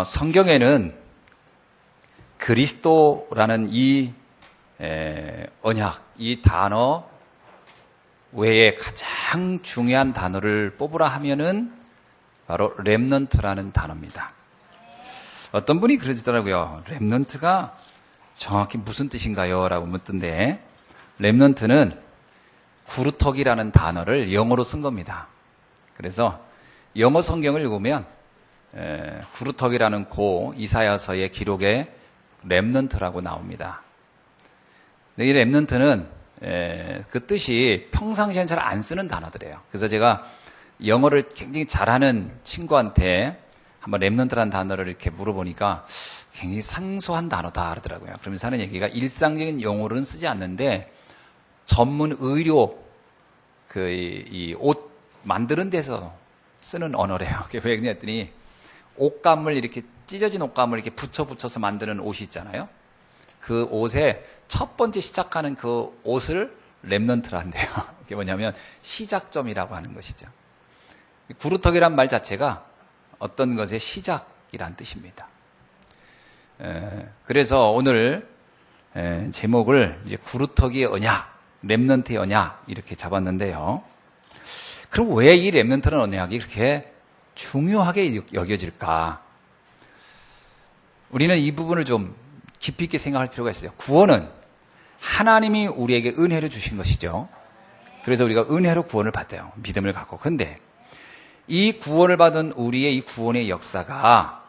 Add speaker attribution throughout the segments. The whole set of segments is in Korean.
Speaker 1: 성경에는 그리스도라는 이 언약, 이 단어 외에 가장 중요한 단어를 뽑으라 하면은 바로 렘넌트라는 단어입니다. 어떤 분이 그러시더라고요. 렘넌트가 정확히 무슨 뜻인가요? 라고 묻던데, 렘넌트는 구루터기라는 단어를 영어로 쓴 겁니다. 그래서 영어 성경을 읽으면 구루터기라는 고 이사야서의 기록에 렘넌트라고 나옵니다. 근데 이 렘넌트는 그 뜻이 평상시엔 잘 안 쓰는 단어들이에요. 그래서 제가 영어를 굉장히 잘하는 친구한테 한번 렘넌트라는 단어를 이렇게 물어보니까 굉장히 상소한 단어다 그러더라고요. 그러면서 하는 얘기가 일상적인 용어로는 쓰지 않는데 전문 의료 이 옷 만드는 데서 쓰는 언어래요. 그게 왜 그랬더니 옷감을 이렇게 찢어진 옷감을 이렇게 붙여서 만드는 옷이 있잖아요. 그 옷에 첫 번째 시작하는 그 옷을 렘넌트란대요. 그게 뭐냐면 시작점이라고 하는 것이죠. 구루터기란 말 자체가 어떤 것의 시작이란 뜻입니다. 그래서 오늘 제목을 이제 구루터기의 언약, 렘넌트의 언약 이렇게 잡았는데요. 그럼 왜 이 렘넌트는 언약이 그렇게 중요하게 여겨질까? 우리는 이 부분을 좀 깊이 있게 생각할 필요가 있어요. 구원은 하나님이 우리에게 은혜를 주신 것이죠. 그래서 우리가 은혜로 구원을 받아요. 믿음을 갖고. 근데 이 구원을 받은 우리의 이 구원의 역사가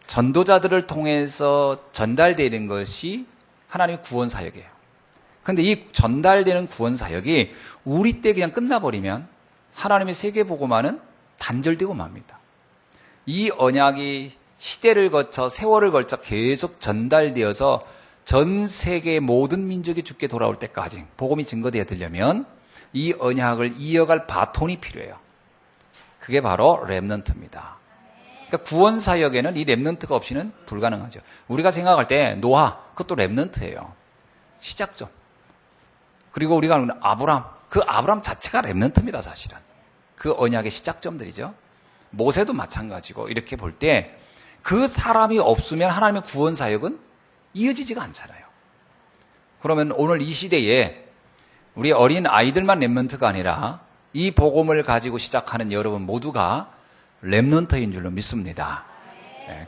Speaker 1: 전도자들을 통해서 전달되는 것이 하나님의 구원 사역이에요. 근데 이 전달되는 구원 사역이 우리 때 그냥 끝나버리면 하나님의 세계복음화는 단절되고 맙니다. 이 언약이 시대를 거쳐 세월을 걸쳐 계속 전달되어서 전 세계 모든 민족이 주께 돌아올 때까지 복음이 증거되어 되려면 이 언약을 이어갈 바톤이 필요해요. 그게 바로 렘넌트입니다. 그러니까 구원 사역에는 이 렘넌트가 없이는 불가능하죠. 우리가 생각할 때 노아, 그것도 렘넌트예요. 시작점. 그리고 우리가 아는 아브람, 그 아브람 자체가 렘넌트입니다, 사실은. 그 언약의 시작점들이죠. 모세도 마찬가지고 이렇게 볼 때 그 사람이 없으면 하나님의 구원 사역은 이어지지가 않잖아요. 그러면 오늘 이 시대에 우리 어린 아이들만 렘넌트가 아니라 이 복음을 가지고 시작하는 여러분 모두가 렘넌트인 줄로 믿습니다.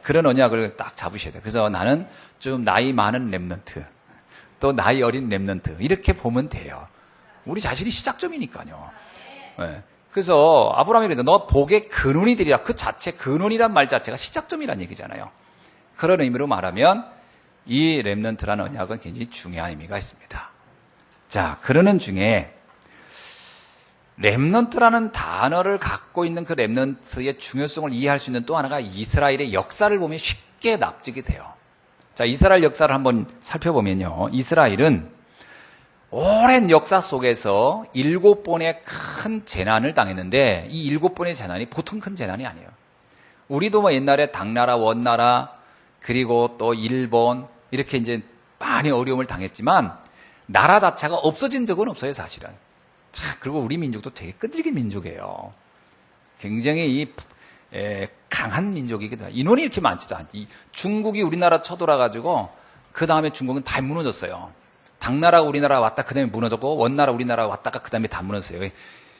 Speaker 1: 그런 언약을 딱 잡으셔야 돼요. 그래서 나는 좀 나이 많은 렘넌트, 또 나이 어린 렘넌트 이렇게 보면 돼요. 우리 자신이 시작점이니까요. 그래서 아브라함이 그래서 너 복의 근원이 되리라. 그 자체 근원이란 말 자체가 시작점이란 얘기잖아요. 그런 의미로 말하면 이 렘넌트라는 언약은 굉장히 중요한 의미가 있습니다. 자, 그러는 중에 렘넌트라는 단어를 갖고 있는 그 렘넌트의 중요성을 이해할 수 있는 또 하나가 이스라엘의 역사를 보면 쉽게 납득이 돼요. 자, 이스라엘 역사를 한번 살펴보면요. 이스라엘은 오랜 역사 속에서 7번의 큰 재난을 당했는데 이 7번의 재난이 보통 큰 재난이 아니에요. 우리도 뭐 옛날에 당나라, 원나라, 그리고 또 일본 이렇게 이제 많이 어려움을 당했지만 나라 자체가 없어진 적은 없어요, 사실은. 자, 그리고 우리 민족도 되게 끈질긴 민족이에요. 굉장히 강한 민족이거든요. 인원이 이렇게 많지도 않죠. 중국이 우리나라 쳐돌아가지고 그 다음에 중국은 다 무너졌어요. 당나라가 우리나라 왔다 그 다음에 무너졌고 원나라 우리나라 왔다가 그 다음에 다 무너졌어요.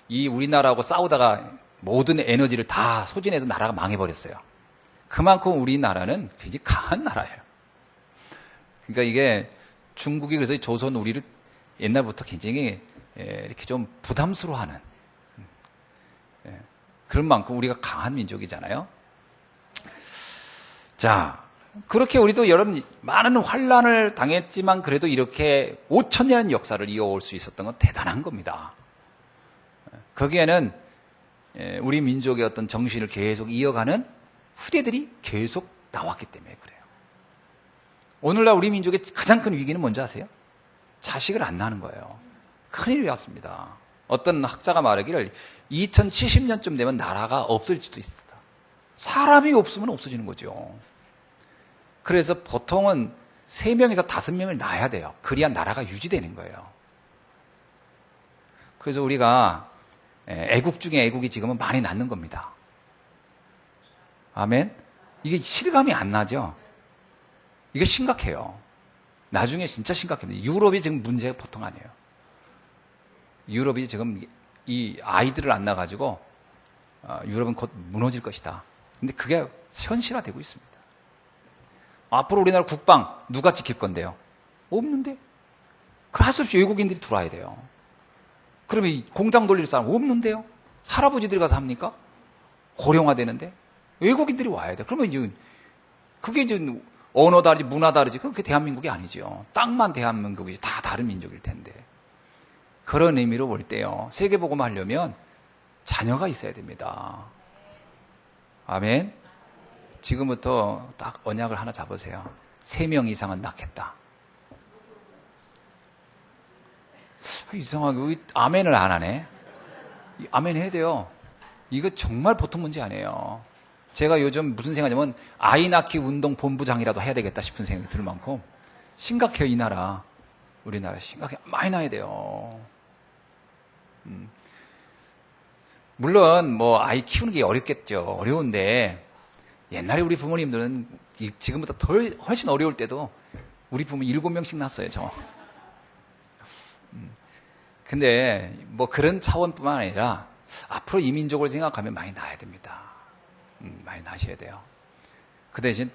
Speaker 1: 이 우리나라하고 싸우다가 모든 에너지를 다 소진해서 나라가 망해버렸어요. 그만큼 우리나라는 굉장히 강한 나라예요. 그러니까 이게 중국이 그래서 조선 우리를 옛날부터 굉장히 이렇게 좀 부담스러워하는 그런 만큼 우리가 강한 민족이잖아요. 자, 그렇게 우리도 여러분 많은 환란을 당했지만 그래도 이렇게 5,000년 역사를 이어올 수 있었던 건 대단한 겁니다. 거기에는 우리 민족의 어떤 정신을 계속 이어가는 후대들이 계속 나왔기 때문에 그래요. 오늘날 우리 민족의 가장 큰 위기는 뭔지 아세요? 자식을 안 낳는 거예요. 큰일이 왔습니다. 어떤 학자가 말하기를 2070년쯤 되면 나라가 없을 수도 있다. 사람이 없으면 없어지는 거죠. 그래서 보통은 3명에서 5명을 낳아야 돼요. 그래야 나라가 유지되는 거예요. 그래서 우리가 애국 중에 애국이 지금은 많이 낳는 겁니다. 아멘? 이게 실감이 안 나죠? 이게 심각해요. 나중에 진짜 심각합니다. 유럽이 지금 문제가 보통 아니에요. 유럽이 지금 이 아이들을 안 낳아가지고 유럽은 곧 무너질 것이다. 근데 그게 현실화되고 있습니다. 앞으로 우리나라 국방 누가 지킬 건데요? 없는데? 그 할 수 없이 외국인들이 들어와야 돼요. 그러면 이 공장 돌릴 사람 없는데요? 할아버지들이 가서 합니까? 고령화되는데? 외국인들이 와야 돼. 그러면 이제 그게 이제 언어 다르지, 문화 다르지. 그게 대한민국이 아니죠. 땅만 대한민국이지. 다 다른 민족일 텐데. 그런 의미로 볼 때요. 세계복음 하려면 자녀가 있어야 됩니다. 아멘. 지금부터 딱 언약을 하나 잡으세요. 3명 이상은 낳겠다. 이상하게 왜 아멘을 안 하네. 아멘 해야 돼요. 이거 정말 보통 문제 아니에요. 제가 요즘 무슨 생각이냐면 아이 낳기 운동 본부장이라도 해야 되겠다 싶은 생각이 들 만큼 심각해요. 이 나라. 우리나라 심각해. 많이 낳아야 돼요. 물론 뭐 아이 키우는 게 어렵겠죠. 어려운데 옛날에 우리 부모님들은 지금보다 훨씬 어려울 때도 우리 부모 7명씩 낳았어요. 저. 근데 뭐 그런 차원뿐만 아니라 앞으로 이 민족을 생각하면 많이 낳아야 됩니다. 많이 낳으셔야 돼요. 그 대신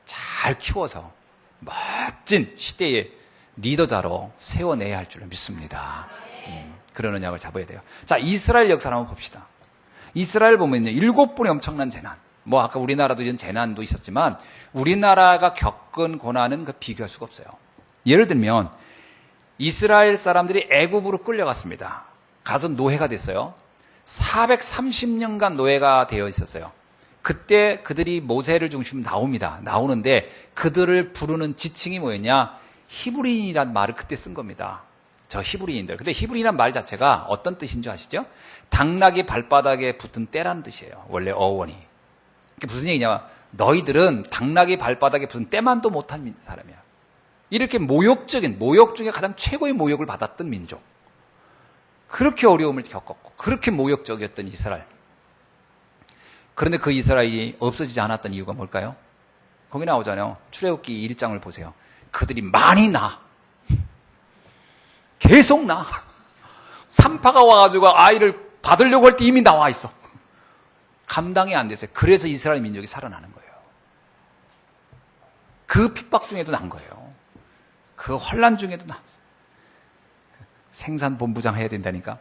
Speaker 1: 잘 키워서 멋진 시대의 리더자로 세워내야 할 줄을 믿습니다. 그런 언약을 잡아야 돼요. 자, 이스라엘 역사를 한번 봅시다. 이스라엘 보면요, 7번의 엄청난 재난. 뭐 아까 우리나라도 이런 재난도 있었지만 우리나라가 겪은 고난은 그 비교할 수가 없어요. 예를 들면 이스라엘 사람들이 애굽으로 끌려갔습니다. 가서 노예가 됐어요. 430년간 노예가 되어 있었어요. 그때 그들이 모세를 중심으로 나옵니다. 나오는데 그들을 부르는 지칭이 뭐였냐? 히브리인이란 말을 그때 쓴 겁니다. 저 히브리인들. 근데 히브리인이란 말 자체가 어떤 뜻인 줄 아시죠? 당나귀 발바닥에 붙은 때라는 뜻이에요. 원래 어원이. 그게 무슨 얘기냐면 너희들은 당나귀 발바닥에 붙은 때만도 못한 사람이야. 이렇게 모욕 중에 가장 최고의 모욕을 받았던 민족. 그렇게 어려움을 겪었고 그렇게 모욕적이었던 이스라엘. 그런데 그 이스라엘이 없어지지 않았던 이유가 뭘까요? 거기 나오잖아요. 출애굽기 1장을 보세요. 그들이 많이 나. 계속 나. 산파가 와가지고 아이를 받으려고 할 때 이미 나와 있어. 감당이 안 됐어요. 그래서 이스라엘 민족이 살아나는 거예요. 그 핍박 중에도 난 거예요. 그 환란 중에도 난. 생산본부장 해야 된다니까.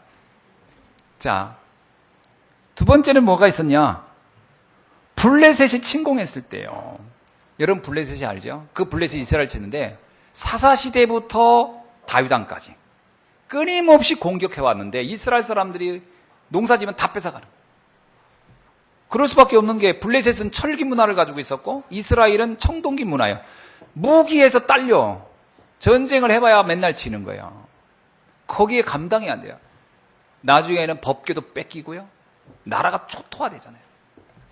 Speaker 1: 자, 두 번째는 뭐가 있었냐? 블레셋이 침공했을 때요. 여러분 블레셋이 알죠? 그 블레셋이 이스라엘 쳤는데 사사시대부터 다윗왕까지 끊임없이 공격해왔는데 이스라엘 사람들이 농사지면 다 뺏어가는 거예요. 그럴 수밖에 없는 게 블레셋은 철기 문화를 가지고 있었고 이스라엘은 청동기 문화예요. 무기에서 딸려 전쟁을 해봐야 맨날 지는 거예요. 거기에 감당이 안 돼요. 나중에는 법궤도 뺏기고요. 나라가 초토화되잖아요.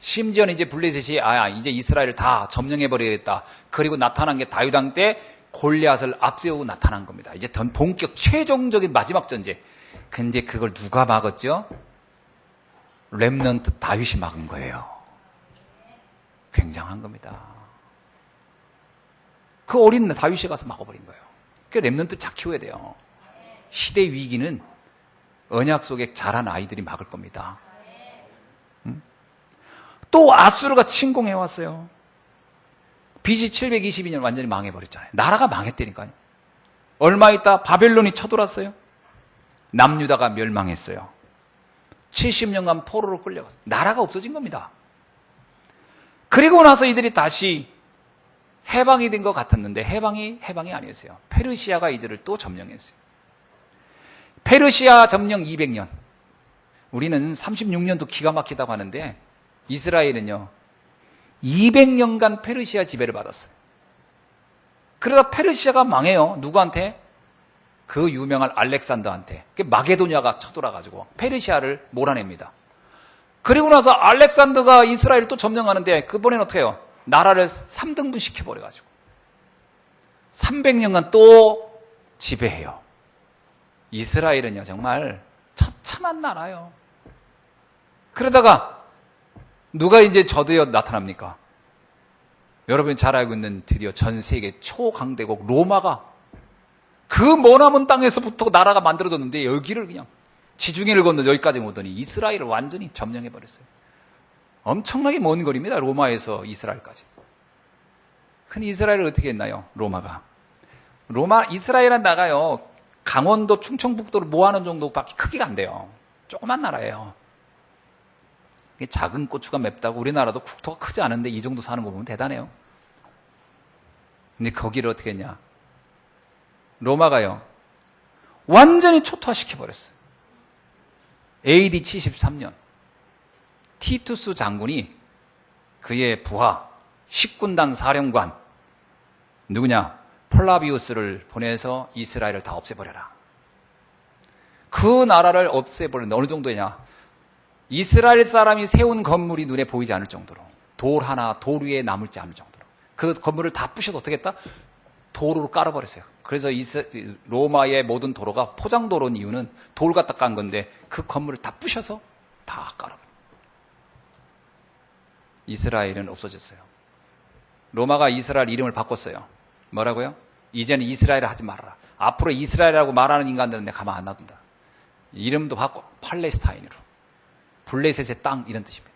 Speaker 1: 심지어는 이제 블레셋이 이제 이스라엘을 다 점령해버리겠다. 그리고 나타난 게 다윗왕 때 골리앗을 앞세우고 나타난 겁니다. 이제 본격 최종적인 마지막 전쟁. 근데 그걸 누가 막았죠? 렘넌트 다윗이 막은 거예요. 굉장한 겁니다. 그 어린 다윗이 가서 막아버린 거예요. 그 렘넌트 잘 키워야 돼요. 시대 위기는 언약 속에 자란 아이들이 막을 겁니다. 또 아수르가 침공해왔어요. BC 722년 완전히 망해버렸잖아요. 나라가 망했다니까요. 얼마 있다 바벨론이 쳐들어왔어요. 남유다가 멸망했어요. 70년간 포로로 끌려갔어요. 나라가 없어진 겁니다. 그리고 나서 이들이 다시 해방이 된 것 같았는데 해방이 아니었어요. 페르시아가 이들을 또 점령했어요. 페르시아 점령 200년. 우리는 36년도 기가 막히다고 하는데 이스라엘은요 200년간 페르시아 지배를 받았어요. 그러다 페르시아가 망해요. 누구한테? 그 유명한 알렉산더한테. 마게도냐가 쳐돌아가지고 페르시아를 몰아냅니다. 그리고 나서 알렉산더가 이스라엘을 또 점령하는데 그번에는 어떻게 해요? 나라를 3등분 시켜버려가지고 300년간 또 지배해요. 이스라엘은요 정말 처참한 나라요. 그러다가 누가 이제 저도요 나타납니까? 여러분이 잘 알고 있는 드디어 전 세계 초강대국 로마가 그 머나먼 땅에서부터 나라가 만들어졌는데 여기를 그냥 지중해를 건너 여기까지 오더니 이스라엘을 완전히 점령해버렸어요. 엄청나게 먼 거리입니다. 로마에서 이스라엘까지. 근데 이스라엘을 어떻게 했나요? 이스라엘은 나가요. 강원도 충청북도를 모아놓은 정도밖에 크기가 안 돼요. 조그만 나라예요. 작은 고추가 맵다고 우리나라도 국토가 크지 않은데 이 정도 사는 거 보면 대단해요. 근데 거기를 어떻게 했냐? 로마가요. 완전히 초토화시켜버렸어요. AD 73년 티투스 장군이 그의 부하 10군단 사령관 누구냐? 플라비우스를 보내서 이스라엘을 다 없애버려라. 그 나라를 없애버렸는데 어느 정도냐? 이스라엘 사람이 세운 건물이 눈에 보이지 않을 정도로 돌 하나 돌 위에 남을지 않을 정도로 그 건물을 다 부셔서 어떻게 했다? 도로로 깔아버렸어요. 그래서 로마의 모든 도로가 포장도로인 이유는 돌 갖다 깐 건데 그 건물을 다 부셔서 다 깔아버려요. 이스라엘은 없어졌어요. 로마가 이스라엘 이름을 바꿨어요. 뭐라고요? 이제는 이스라엘을 하지 말아라. 앞으로 이스라엘이라고 말하는 인간들은 내가 가만 안 놔둔다. 이름도 바꿔 팔레스타인으로. 블레셋의 땅 이런 뜻입니다.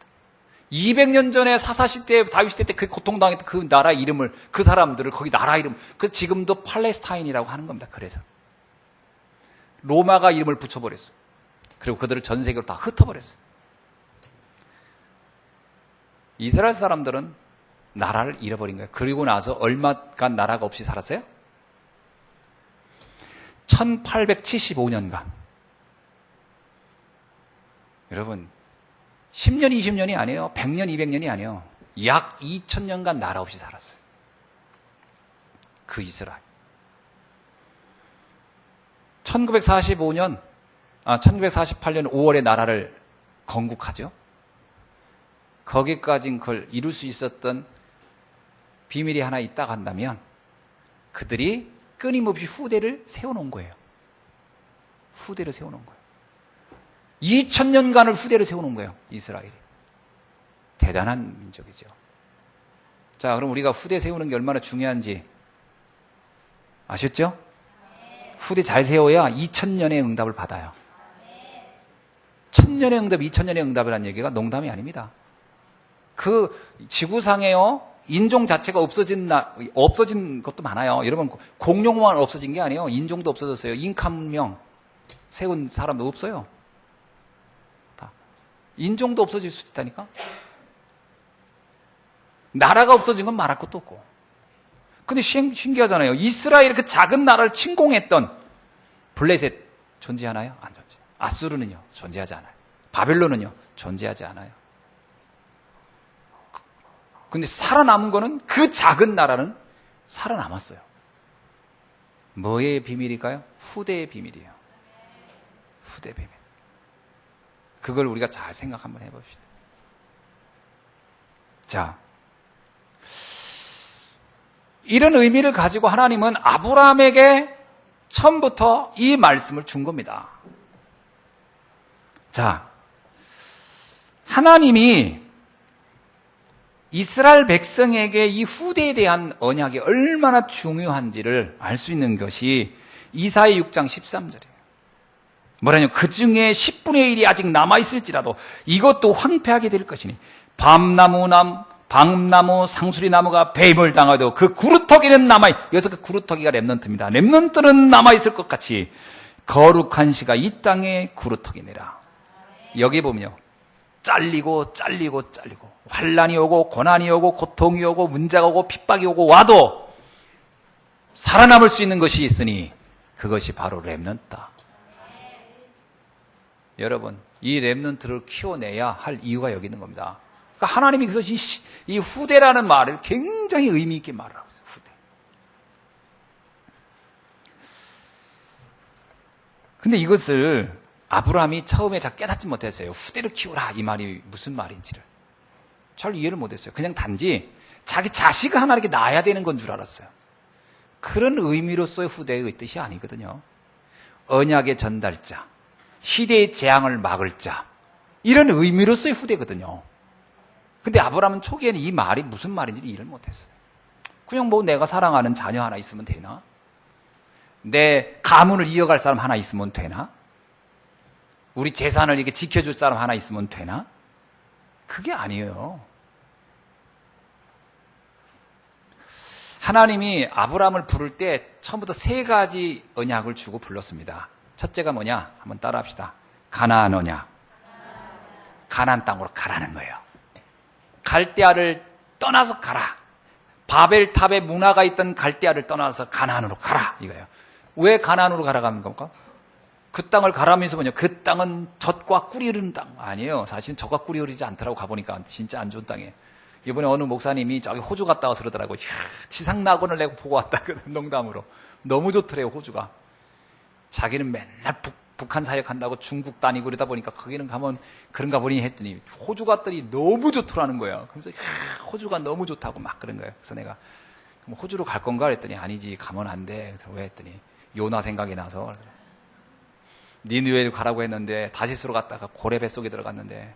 Speaker 1: 200년 전에 사사시대 다윗시대 때 그 고통당했던 그 나라 이름을 그 사람들을 거기 나라 이름 그 지금도 팔레스타인이라고 하는 겁니다. 그래서 로마가 이름을 붙여버렸어요. 그리고 그들을 전 세계로 다 흩어버렸어요. 이스라엘 사람들은 나라를 잃어버린 거예요. 그리고 나서 얼마간 나라가 없이 살았어요? 1875년간. 여러분 10년, 20년이 아니에요. 100년, 200년이 아니에요. 약 2000년간 나라 없이 살았어요. 그 이스라엘. 1948년 5월에 나라를 건국하죠. 거기까진 그걸 이룰 수 있었던 비밀이 하나 있다고 한다면 그들이 끊임없이 후대를 세워놓은 거예요. 후대를 세워놓은 거예요. 2000년간을 후대를 세워놓은 거예요. 이스라엘이. 대단한 민족이죠. 자, 그럼 우리가 후대 세우는 게 얼마나 중요한지 아셨죠? 후대 잘 세워야 2000년의 응답을 받아요. 1000년의 응답, 2000년의 응답이라는 얘기가 농담이 아닙니다. 그 지구상에요. 인종 자체가 없어진 것도 많아요. 여러분, 공룡만 없어진 게 아니에요. 인종도 없어졌어요. 잉카 문명 세운 사람도 없어요. 인종도 없어질 수 있다니까? 나라가 없어진 건 말할 것도 없고. 근데 신기하잖아요. 이스라엘 그 작은 나라를 침공했던 블레셋 존재하나요? 안 존재해요. 아수르는요? 존재하지 않아요. 바벨론은요? 존재하지 않아요. 근데 살아남은 거는 그 작은 나라는 살아남았어요. 뭐의 비밀일까요? 후대의 비밀이에요. 후대의 비밀. 그걸 우리가 잘 생각 한번 해봅시다. 자, 이런 의미를 가지고 하나님은 아브라함에게 처음부터 이 말씀을 준 겁니다. 자, 하나님이 이스라엘 백성에게 이 후대에 대한 언약이 얼마나 중요한지를 알 수 있는 것이 이사야 6장 13절이에요. 뭐라냐? 그 중에 10분의 1이 아직 남아있을지라도 이것도 황폐하게 될 것이니 밤나무, 상수리나무가 배임을 당하도 그 구루터기는 여기서 그 구루터기가 렘넌트입니다. 렘넌트는 남아있을 것 같이 거룩한 시가 이 땅에 구루터기니라. 여기 보면요. 잘리고 환난이 오고 고난이 오고 고통이 오고 문제가 오고 핍박이 오고 와도 살아남을 수 있는 것이 있으니 그것이 바로 렘넌트다. 여러분, 이 렘넌트를 키워내야 할 이유가 여기 있는 겁니다. 그러니까 하나님이 그래서 이 후대라는 말을 굉장히 의미 있게 말을 하고 있어요. 후대. 근데 이것을 아브라함이 처음에 잘 깨닫지 못했어요. 후대를 키우라 이 말이 무슨 말인지를 잘 이해를 못했어요. 그냥 단지 자기 자식을 하나 이렇게 낳아야 되는 건 줄 알았어요. 그런 의미로서의 후대의 뜻이 아니거든요. 언약의 전달자, 시대의 재앙을 막을 자, 이런 의미로서의 후대거든요. 근데 아브라함은 초기에는 이 말이 무슨 말인지 이해를 못했어요. 그냥 뭐 내가 사랑하는 자녀 하나 있으면 되나? 내 가문을 이어갈 사람 하나 있으면 되나? 우리 재산을 이렇게 지켜줄 사람 하나 있으면 되나? 그게 아니에요. 하나님이 아브라함을 부를 때 처음부터 3가지 언약을 주고 불렀습니다. 첫째가 뭐냐? 한번 따라합시다. 가나안 언약. 가나안 땅으로 가라는 거예요. 갈대아를 떠나서 가라. 바벨탑에 문화가 있던 갈대아를 떠나서 가나안으로 가라 이거예요. 왜 가나안으로 가라고 하는 겁니까? 그 땅을 가라면서 뭐냐? 그 땅은 젖과 꿀이 흐르는 땅 아니에요. 사실은 젖과 꿀이 흐르지 않더라고 가보니까 진짜 안 좋은 땅이에요. 이번에 어느 목사님이 저기 호주 갔다 와서 그러더라고요. 지상낙원을 내고 보고 왔다. 농담으로. 너무 좋더래요, 호주가. 자기는 맨날 북한 사역한다고 중국 다니고 그러다 보니까 거기는 가면 그런가 보니 했더니 호주 갔더니 너무 좋더라는 거예요. 그래서 호주가 너무 좋다고 막 그런 거예요. 그래서 내가 그럼 호주로 갈 건가 그랬더니 아니지, 가면 안 돼. 그래서 왜 했더니 요나 생각이 나서 니느웨를 가라고 했는데 다시스로 갔다가 고래 뱃속에 들어갔는데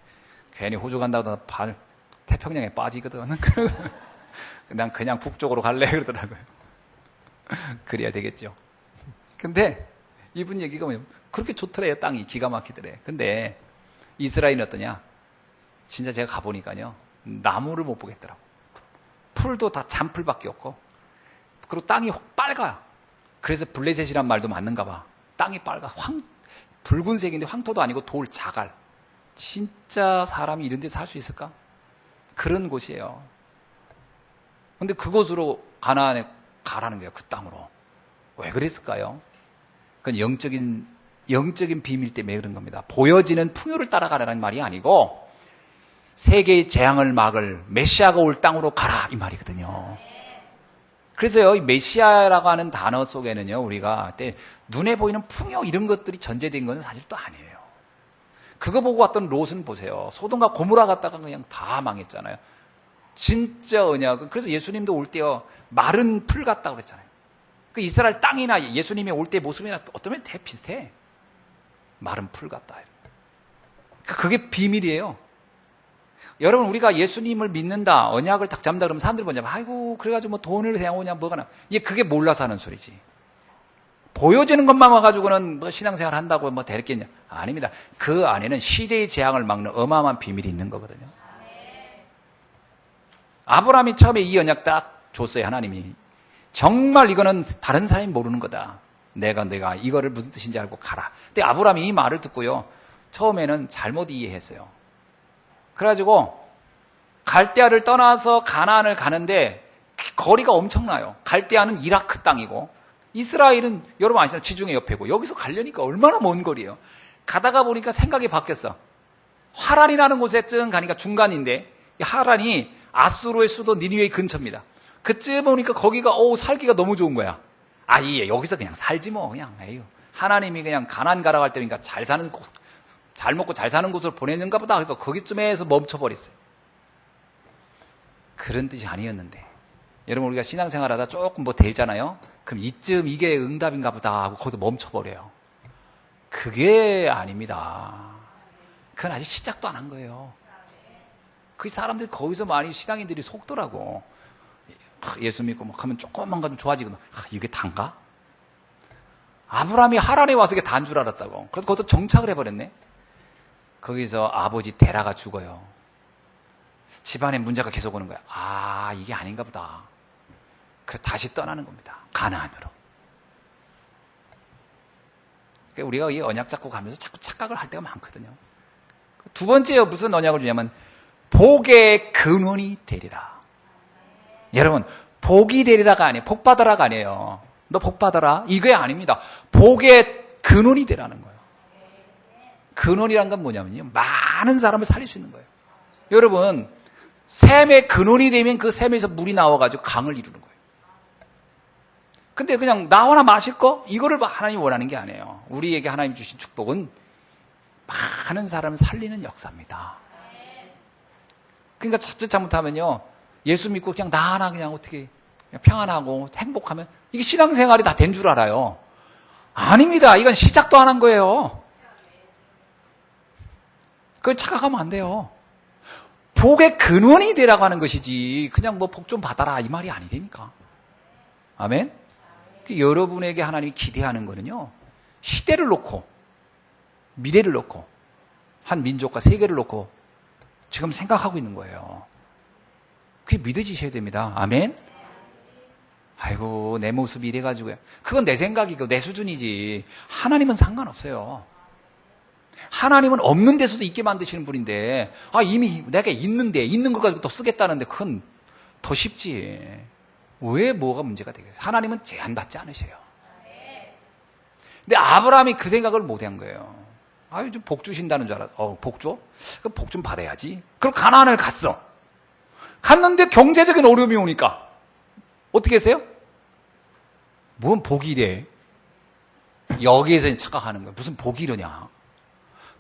Speaker 1: 괜히 호주 간다고 태평양에 빠지거든. 난 그냥 북쪽으로 갈래 그러더라고요. 그래야 되겠죠. 근데 이분 얘기가 뭐냐면 그렇게 좋더래요. 땅이 기가 막히더래. 근데 이스라엘은 어떠냐? 진짜 제가 가보니까요, 나무를 못 보겠더라고. 풀도 다 잔풀밖에 없고, 그리고 땅이 빨가요. 그래서 블레셋이란 말도 맞는가 봐. 땅이 빨가. 붉은색인데 황토도 아니고 돌, 자갈. 진짜 사람이 이런 데서 살 수 있을까? 그런 곳이에요. 근데 그곳으로 가나안에 가라는 거예요. 그 땅으로. 왜 그랬을까요? 그건 영적인 비밀 때문에 그런 겁니다. 보여지는 풍요를 따라가라는 말이 아니고 세계의 재앙을 막을 메시아가 올 땅으로 가라 이 말이거든요. 그래서요, 이 메시아라고 하는 단어 속에는요, 우리가 눈에 보이는 풍요 이런 것들이 전제된 것은 사실 또 아니에요. 그거 보고 왔던 롯은 보세요. 소돔과 고모라 갔다가 그냥 다 망했잖아요. 진짜 언약은. 그래서 예수님도 올 때요, 마른 풀 같다고 그랬잖아요. 그 이스라엘 땅이나 예수님이 올 때 모습이나 어쩌면 되게 비슷해. 마른 풀 같다. 그게 비밀이에요. 여러분, 우리가 예수님을 믿는다, 언약을 딱 잡는다 그러면 사람들이 뭐냐면, 아이고, 그래가지고 뭐 돈을 그냥 오냐, 뭐가 나. 그게 몰라서 하는 소리지. 보여지는 것만 와가지고는 뭐 신앙생활 한다고 뭐 되겠냐? 아닙니다. 그 안에는 시대의 재앙을 막는 어마어마한 비밀이 있는 거거든요. 아브라함이 처음에 이 언약 딱 줬어요, 하나님이. 정말 이거는 다른 사람이 모르는 거다. 내가 이거를 무슨 뜻인지 알고 가라. 근데 아브라함이 이 말을 듣고요, 처음에는 잘못 이해했어요. 그래가지고 갈대아를 떠나서 가나안을 가는데 거리가 엄청나요. 갈대아는 이라크 땅이고 이스라엘은 여러분 아시잖아요. 지중해 옆에고 여기서 가려니까 얼마나 먼 거리예요. 가다가 보니까 생각이 바뀌었어. 하란이라는 곳에 쯤 가니까 중간인데 하란이 아수르의 수도 니느웨 근처입니다. 그쯤 보니까 거기가 살기가 너무 좋은 거야. 여기서 그냥 살지 뭐 그냥. 에휴, 하나님이 그냥 가나안 가라고 할 때니까 잘 사는 곳, 잘 먹고 잘 사는 곳으로 보내는가 보다. 그래서 거기쯤에서 멈춰버렸어요. 그런 뜻이 아니었는데, 여러분 우리가 신앙생활하다 조금 뭐 되잖아요. 그럼 이쯤 이게 응답인가 보다 하고 거기서 멈춰버려요. 그게 아닙니다. 그건 아직 시작도 안 한 거예요. 그 사람들이 거기서 많이 신앙인들이 속더라고. 예수 믿고 막 하면 조금만 가도 좋아지고, 이게 단가? 아브라함이 하란에 와서 이게 단 줄 알았다고. 그래서 거기서 정착을 해버렸네. 거기서 아버지 데라가 죽어요. 집안에 문제가 계속 오는 거야. 이게 아닌가 보다. 그래서 다시 떠나는 겁니다. 가나안으로. 그러니까 우리가 이 언약 잡고 가면서 자꾸 착각을 할 때가 많거든요. 두 번째요, 무슨 언약을 주냐면 복의 근원이 되리라. 여러분, 복이 되리라가 아니에요. 복 받으라가 아니에요. 너 복 받아라. 이게 아닙니다. 복의 근원이 되라는 거예요. 근원이란 건 뭐냐면요, 많은 사람을 살릴 수 있는 거예요. 여러분, 샘의 근원이 되면 그 샘에서 물이 나와가지고 강을 이루는 거예요. 근데 그냥 나오나 마실 거? 이거를 하나님이 원하는 게 아니에요. 우리에게 하나님 주신 축복은 많은 사람을 살리는 역사입니다. 그러니까 자칫 잘못하면요, 예수 믿고 그냥 나 하나 그냥 어떻게 그냥 평안하고 행복하면 이게 신앙생활이 다 된 줄 알아요. 아닙니다. 이건 시작도 안 한 거예요. 그걸 착각하면 안 돼요. 복의 근원이 되라고 하는 것이지 그냥 뭐 복 좀 받아라 이 말이 아니라니까. 아멘? 여러분에게 하나님이 기대하는 거는요, 시대를 놓고, 미래를 놓고, 한 민족과 세계를 놓고 지금 생각하고 있는 거예요. 그게 믿어지셔야 됩니다. 아멘? 아이고, 내 모습이 이래가지고요. 그건 내 생각이고 내 수준이지. 하나님은 상관없어요. 하나님은 없는 데서도 있게 만드시는 분인데, 이미 내가 있는 걸 가지고 또 쓰겠다는데, 그건 더 쉽지. 왜 뭐가 문제가 되겠어요? 하나님은 제한받지 않으셔요. 근데 아브라함이 그 생각을 못한 거예요. 좀 복 주신다는 줄 알았어. 복 줘? 그럼 복 좀 받아야지. 그럼 가나안을 갔어. 갔는데 경제적인 어려움이 오니까 어떻게 했어요? 뭔 복이 이래? 여기에서 착각하는 거야. 무슨 복이 이러냐?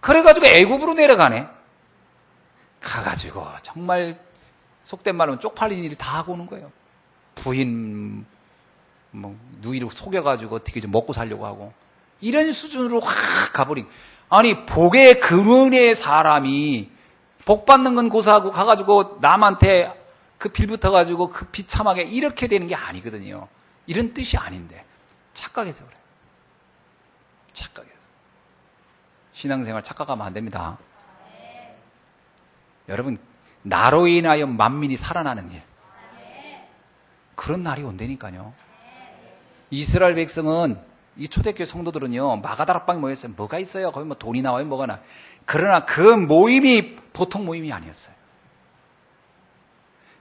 Speaker 1: 그래가지고 애굽으로 내려가네. 가가지고 정말 속된 말로 쪽팔린 일을 다 하고 오는 거예요. 부인 누이를 속여가지고 어떻게 좀 먹고 살려고 하고 이런 수준으로 확 가버린. 아니, 복의 근원의 사람이 복 받는 건 고사하고 가가지고 남한테 그 빌붙어가지고 그 비참하게 이렇게 되는 게 아니거든요. 이런 뜻이 아닌데 착각해서 그래요. 착각해서. 신앙생활 착각하면 안 됩니다. 여러분, 나로 인하여 만민이 살아나는 일, 그런 날이 온다니까요. 이스라엘 백성은, 이 초대교회 성도들은요, 마가다락방에 모였어요. 뭐가 있어요? 거기 뭐 돈이 나와요? 뭐가 나. 그러나 그 모임이 보통 모임이 아니었어요.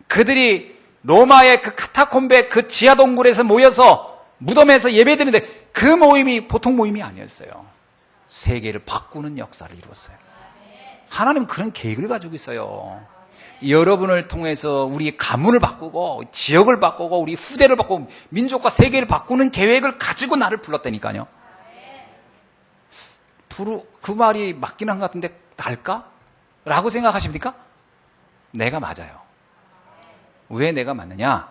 Speaker 1: 그들이 로마의 그 카타콤베 그 지하 동굴에서 모여서 무덤에서 예배드리는데 그 모임이 보통 모임이 아니었어요. 세계를 바꾸는 역사를 이루었어요. 하나님은 그런 계획을 가지고 있어요. 여러분을 통해서 우리 가문을 바꾸고 지역을 바꾸고 우리 후대를 바꾸고 민족과 세계를 바꾸는 계획을 가지고 나를 불렀다니까요. 그 말이 맞긴 한 것 같은데 날까? 라고 생각하십니까? 내가 맞아요. 왜 내가 맞느냐?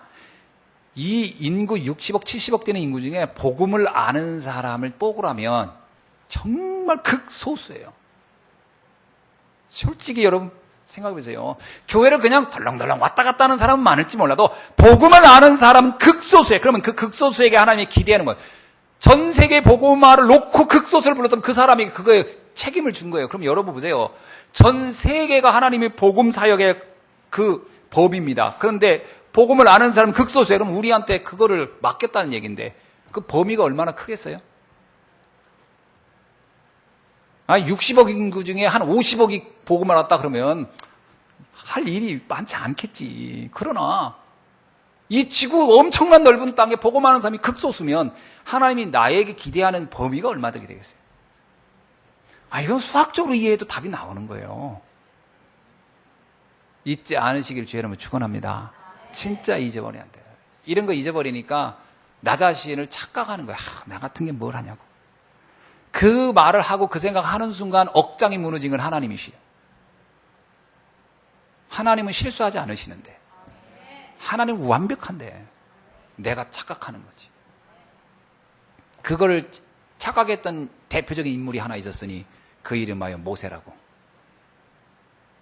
Speaker 1: 이 인구 60억, 70억 되는 인구 중에 복음을 아는 사람을 뽑으라면 정말 극소수예요. 솔직히 여러분 생각해보세요. 교회를 그냥 덜렁덜렁 왔다 갔다 하는 사람은 많을지 몰라도 복음을 아는 사람은 극소수예요. 그러면 그 극소수에게 하나님이 기대하는 거예요. 전 세계 복음화를 놓고 극소수를 불렀던 그 사람이 그거에 책임을 준 거예요. 그럼 여러분 보세요. 전 세계가 하나님의 복음 사역의 그 법입니다. 그런데 복음을 아는 사람은 극소수예요. 그럼 우리한테 그거를 맡겼다는 얘기인데 그 범위가 얼마나 크겠어요? 60억 인구 중에 한 50억이 복음을 알았다 그러면 할 일이 많지 않겠지. 그러나 이 지구 엄청난 넓은 땅에 복음하는 사람이 극소수면 하나님이 나에게 기대하는 범위가 얼마 되게 되겠어요? 이건 수학적으로 이해해도 답이 나오는 거예요. 잊지 않으시길 주의 이름으로 축원합니다. 진짜 잊어버려야 안 돼요. 이런 거 잊어버리니까 나 자신을 착각하는 거야. 나 같은 게 뭘 하냐고. 그 말을 하고 그 생각하는 순간 억장이 무너진 건 하나님이시요. 하나님은 실수하지 않으시는데 하나님은 완벽한데 내가 착각하는 거지. 그걸 착각했던 대표적인 인물이 하나 있었으니 그 이름하여 모세라고.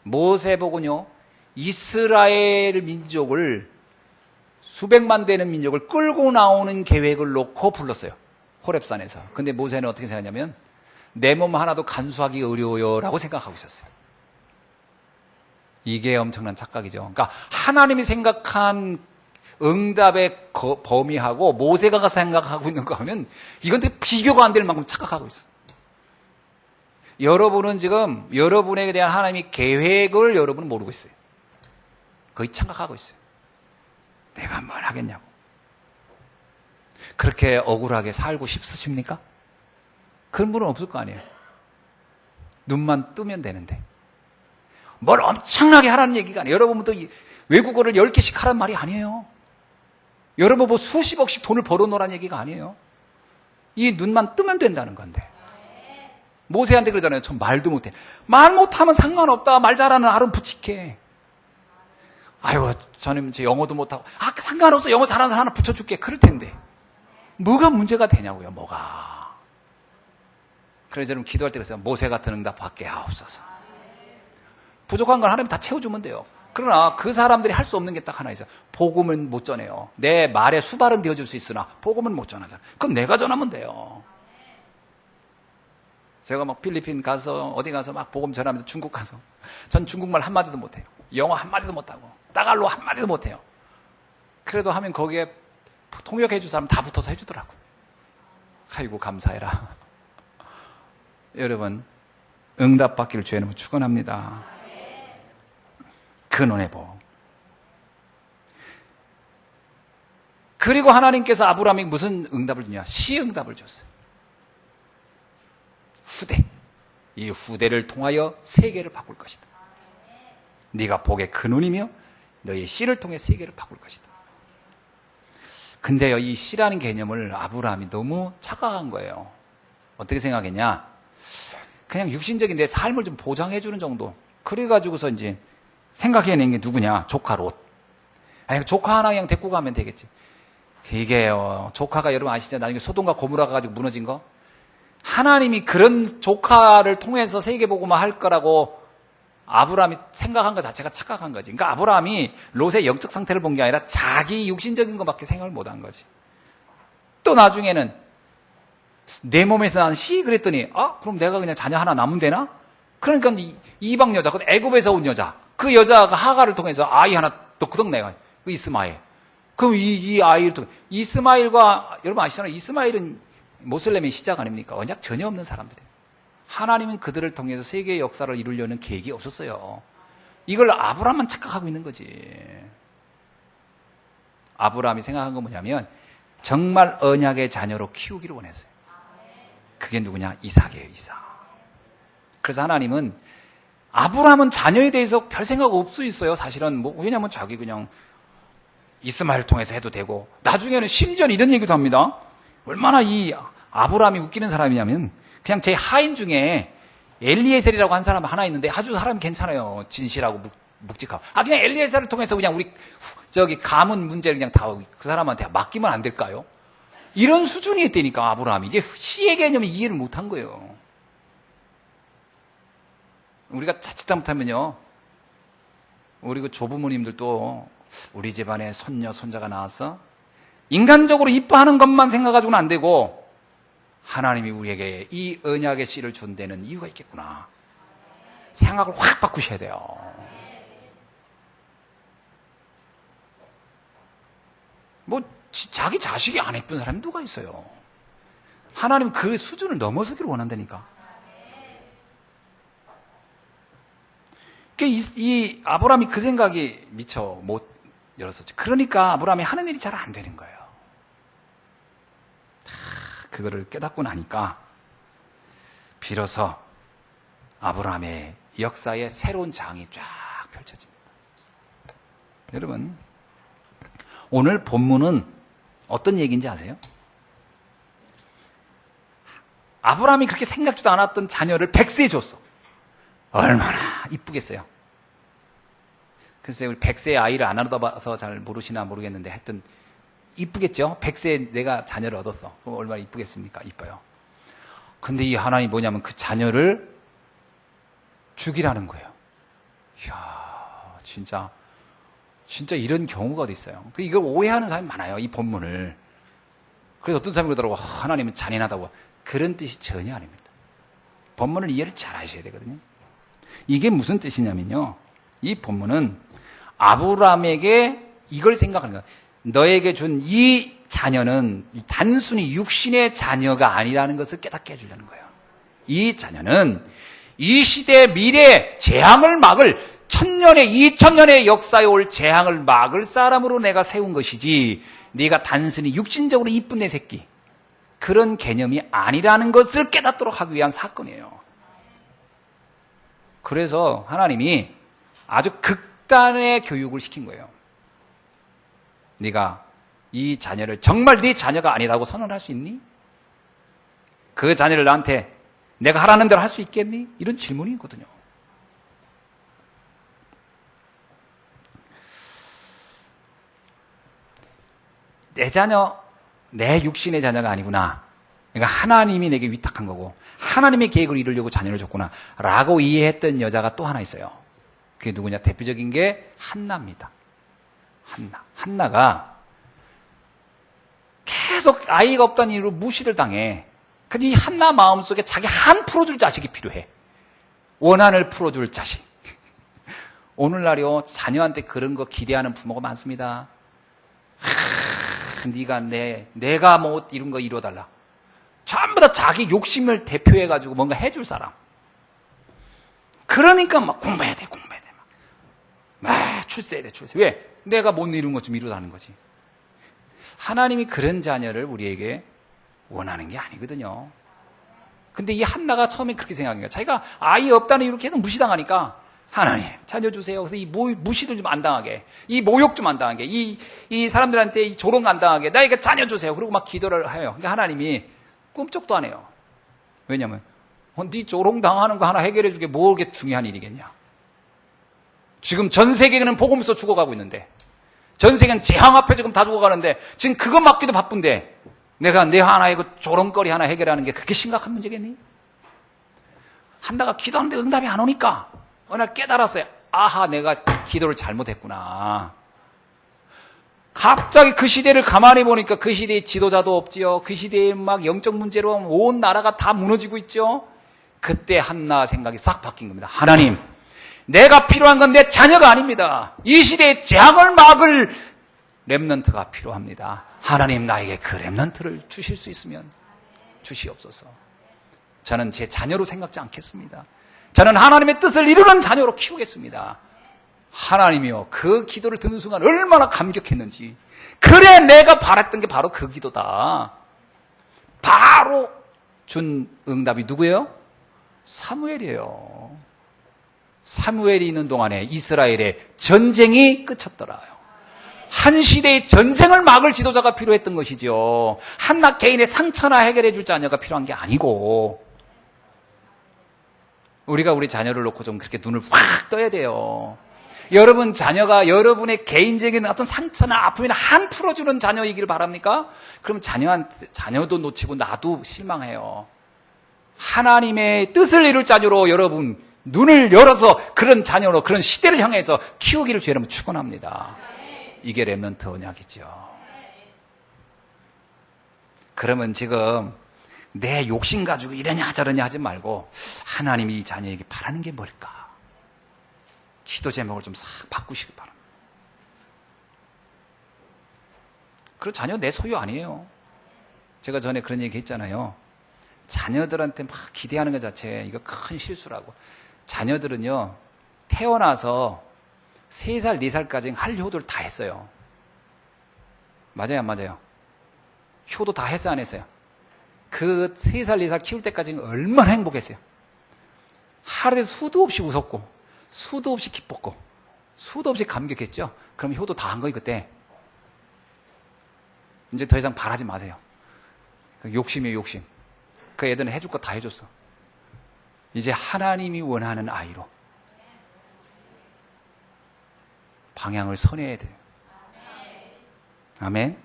Speaker 1: 모세복은요, 이스라엘 민족을 수백만 되는 민족을 끌고 나오는 계획을 놓고 불렀어요. 호렙산에서. 근데 모세는 어떻게 생각하냐면 내 몸 하나도 간수하기 어려워요 라고 생각하고 있었어요. 이게 엄청난 착각이죠. 그러니까 하나님이 생각한 응답의 범위하고 모세가 생각하고 있는 거 하면 이건 되게 비교가 안 될 만큼 착각하고 있어요. 여러분은 지금 여러분에 대한 하나님의 계획을 여러분은 모르고 있어요. 거의 착각하고 있어요. 내가 뭘 하겠냐고. 그렇게 억울하게 살고 싶으십니까? 그런 분은 없을 거 아니에요. 눈만 뜨면 되는데. 뭘 엄청나게 하라는 얘기가 아니에요. 여러분도 외국어를 10개씩 하라는 말이 아니에요. 여러분 뭐 수십억씩 돈을 벌어놓으라는 얘기가 아니에요. 이 눈만 뜨면 된다는 건데. 모세한테 그러잖아요. 전 말도 못해. 말 못하면 상관없다. 말 잘하는 아론 붙이게. 아이고, 저는 영어도 못하고. 상관없어. 영어 잘하는 사람 하나 붙여줄게. 그럴 텐데. 뭐가 문제가 되냐고요, 뭐가. 그래서 여러분 기도할 때 그랬어요. 모세 같은 응답 받게 하옵소서. 부족한 건 하나님 다 채워주면 돼요. 그러나 그 사람들이 할 수 없는 게 딱 하나 있어요. 복음은 못 전해요. 내 말에 수발은 되어줄 수 있으나 복음은 못 전하잖아. 그럼 내가 전하면 돼요. 제가 막 필리핀 가서 어디 가서 막 복음 전하면서 중국 가서 전 중국말 한마디도 못해요. 영어 한마디도 못하고 따갈로 한마디도 못해요. 그래도 하면 거기에 통역해 줄 사람 다 붙어서 해주더라고요. 아이고 감사해라. 여러분 응답받기를 주의 이름으로 축원합니다. 근원의 복. 그리고 하나님께서 아브라함이 무슨 응답을 주냐? 시응답을 줬어요. 후대. 이 후대를 통하여 세계를 바꿀 것이다. 네가 복의 근원이며 너의 씨를 통해 세계를 바꿀 것이다. 근데요, 이 씨라는 개념을 아브라함이 너무 착각한 거예요. 어떻게 생각했냐? 그냥 육신적인 내 삶을 좀 보장해 주는 정도. 그래가지고서 이제 생각해낸 게 누구냐? 조카 롯. 아니, 조카 하나 그냥 데리고 가면 되겠지. 이게요, 조카가 여러분 아시죠? 나중에 소돔과 고모라 가지고 무너진 거? 하나님이 그런 조카를 통해서 세계복음화 할 거라고 아브라함이 생각한 것 자체가 착각한 거지. 그러니까 아브라함이 롯의 영적 상태를 본 게 아니라 자기 육신적인 것밖에 생각을 못 한 거지. 또 나중에는 내 몸에서 난 씨 그랬더니 그럼 내가 그냥 자녀 하나 남으면 되나? 그러니까 이방 여자, 그 애굽에서 온 여자, 그 여자가 하가를 통해서 아이 하나 덕후덕 내가 그 이스마엘. 그럼 이 아이를 통해 이스마엘과 여러분 아시잖아요. 이스마엘은 모슬렘의 시작 아닙니까? 언약 전혀 없는 사람들이에요. 하나님은 그들을 통해서 세계의 역사를 이루려는 계획이 없었어요. 이걸 아브라함만 착각하고 있는 거지. 아브라함이 생각한 건 뭐냐면 정말 언약의 자녀로 키우기를 원했어요. 그게 누구냐? 이삭이에요. 이삭. 그래서 하나님은 아브라함은 자녀에 대해서 별 생각 없어 있어요. 사실은 왜냐면 자기 그냥 이스마엘 통해서 해도 되고 나중에는 심지어 이런 얘기도 합니다. 얼마나 이 아브라함이 웃기는 사람이냐면 그냥 제 하인 중에 엘리에셀이라고 한 사람 하나 있는데 아주 사람이 괜찮아요. 진실하고 묵직하고. 그냥 엘리에셀을 통해서 그냥 우리 가문 문제를 그냥 다 그 사람한테 맡기면 안 될까요? 이런 수준이 있다니까 아브라함이. 이게 씨의 개념을 이해를 못한 거예요. 우리가 자칫 잘못하면요. 우리 그 조부모님들도 우리 집안에 손녀, 손자가 나와서 인간적으로 이뻐하는 것만 생각가지고는 안 되고 하나님이 우리에게 이 언약의 씨를 준 데는 이유가 있겠구나. 생각을 확 바꾸셔야 돼요. 자기 자식이 안 예쁜 사람이 누가 있어요? 하나님은 그 수준을 넘어서기를 원한다니까. 이 아브라함이 그 생각이 미처 못 열었었죠. 그러니까 아브라함이 하는 일이 잘 안 되는 거예요. 그거를 깨닫고 나니까 비로소 아브라함의 역사에 새로운 장이 쫙 펼쳐집니다. 여러분, 오늘 본문은 어떤 얘기인지 아세요? 아브라함이 그렇게 생각지도 않았던 자녀를 100세에 줬어. 얼마나 이쁘겠어요. 글쎄요, 우리 100세의 아이를 안 얻어봐서 잘 모르시나 모르겠는데 하여튼 이쁘겠죠? 100세에 내가 자녀를 얻었어. 그럼 얼마나 이쁘겠습니까? 이뻐요. 근데 이 하나님이 뭐냐면 그 자녀를 죽이라는 거예요. 이야, 진짜 이런 경우가 어디 있어요. 이걸 오해하는 사람이 많아요. 이 본문을. 그래서 어떤 사람이 그러더라고. 하나님은 잔인하다고. 그런 뜻이 전혀 아닙니다. 본문을 이해를 잘 하셔야 되거든요. 이게 무슨 뜻이냐면요. 이 본문은 아브라함에게 이걸 생각하는 거예요. 너에게 준 이 자녀는 단순히 육신의 자녀가 아니라는 것을 깨닫게 해주려는 거예요. 이 자녀는 이 시대의 미래 재앙을 막을 1000년의 2000년의 역사에 올 재앙을 막을 사람으로 내가 세운 것이지 네가 단순히 육신적으로 이쁜 내 새끼 그런 개념이 아니라는 것을 깨닫도록 하기 위한 사건이에요. 그래서 하나님이 아주 극단의 교육을 시킨 거예요. 네가 이 자녀를 정말 네 자녀가 아니라고 선언할 수 있니? 그 자녀를 나한테 내가 하라는 대로 할 수 있겠니? 이런 질문이 있거든요. 내 자녀, 내 육신의 자녀가 아니구나. 그러니까 하나님이 내게 위탁한 거고 하나님의 계획을 이루려고 자녀를 줬구나 라고 이해했던 여자가 또 하나 있어요. 그게 누구냐? 대표적인 게 한나입니다. 한나가 계속 아이가 없다는 이유로 무시를 당해. 근데 이 한나 마음속에 자기 한 풀어줄 자식이 필요해. 원한을 풀어줄 자식. 오늘날요, 자녀한테 그런 거 기대하는 부모가 많습니다. 네가 내가 뭐 이런 거 이뤄달라. 전부 다 자기 욕심을 대표해가지고 뭔가 해줄 사람. 그러니까 막 공부해야 돼. 막 출세해야 돼. 왜? 내가 못 이룬 것 좀 이루라는 거지. 하나님이 그런 자녀를 우리에게 원하는 게 아니거든요. 근데 이 한나가 처음에 그렇게 생각한 거야. 자기가 아이 없다는 이유로 계속 무시당하니까 하나님 자녀 주세요. 그래서 이 무시들 좀 안 당하게, 이 모욕 좀 안 당하게, 이 사람들한테 이 조롱 안 당하게 나에게 자녀 주세요. 그리고 막 기도를 해요. 그러니까 하나님이 꿈쩍도 안 해요. 왜냐면 네 조롱 당하는 거 하나 해결해 주게 뭐게 중요한 일이겠냐. 지금 전 세계는 복음서 죽어가고 있는데, 전 세계는 재앙 앞에 지금 다 죽어가는데 지금 그것 맡기도 바쁜데 내가 내 하나의 그 조롱거리 하나 해결하는 게 그렇게 심각한 문제겠니? 한나가 기도하는데 응답이 안 오니까 어느 날 깨달았어요. 아하, 내가 기도를 잘못했구나. 갑자기 그 시대를 가만히 보니까 그 시대에 지도자도 없지요. 그 시대에 막 영적 문제로 온 나라가 다 무너지고 있죠. 그때 한나 생각이 싹 바뀐 겁니다. 하나님, 내가 필요한 건 내 자녀가 아닙니다. 이 시대의 재앙을 막을 렘넌트가 필요합니다. 하나님, 나에게 그 렘넌트를 주실 수 있으면 주시옵소서. 저는 제 자녀로 생각지 않겠습니다. 저는 하나님의 뜻을 이루는 자녀로 키우겠습니다. 하나님이요, 그 기도를 듣는 순간 얼마나 감격했는지. 그래, 내가 바랐던 게 바로 그 기도다. 바로 준 응답이 누구예요? 사무엘이에요. 사무엘이 있는 동안에 이스라엘의 전쟁이 끝쳤더라요. 한 시대의 전쟁을 막을 지도자가 필요했던 것이죠. 한나 개인의 상처나 해결해 줄 자녀가 필요한 게 아니고, 우리가 우리 자녀를 놓고 좀 그렇게 눈을 확 떠야 돼요. 여러분 자녀가 여러분의 개인적인 어떤 상처나 아픔이나 한 풀어주는 자녀이기를 바랍니까? 그럼 자녀도 놓치고 나도 실망해요. 하나님의 뜻을 이룰 자녀로 여러분 눈을 열어서 그런 자녀로 그런 시대를 향해서 키우기를 주의 이름으로 축원합니다. 이게 렘넌트 언약이죠. 그러면 지금 내 욕심 가지고 이러냐 저러냐 하지 말고 하나님이 이 자녀에게 바라는 게 뭘까? 기도 제목을 좀 싹 바꾸시기 바랍니다. 그리고 자녀 내 소유 아니에요. 제가 전에 그런 얘기 했잖아요. 자녀들한테 막 기대하는 것 자체 이거 큰 실수라고. 자녀들은요, 태어나서 3살, 4살까지 할 효도를 다 했어요. 맞아요, 안 맞아요? 효도 다 했어요, 안 했어요? 그 3살, 4살 키울 때까지는 얼마나 행복했어요. 하루에 수도 없이 웃었고, 수도 없이 기뻤고, 수도 없이 감격했죠? 그럼 효도 다 한 거예요, 그때. 이제 더 이상 바라지 마세요. 욕심이에요, 욕심. 그 애들은 해줄 거 다 해줬어. 이제 하나님이 원하는 아이로 방향을 선해야 돼요. 아멘?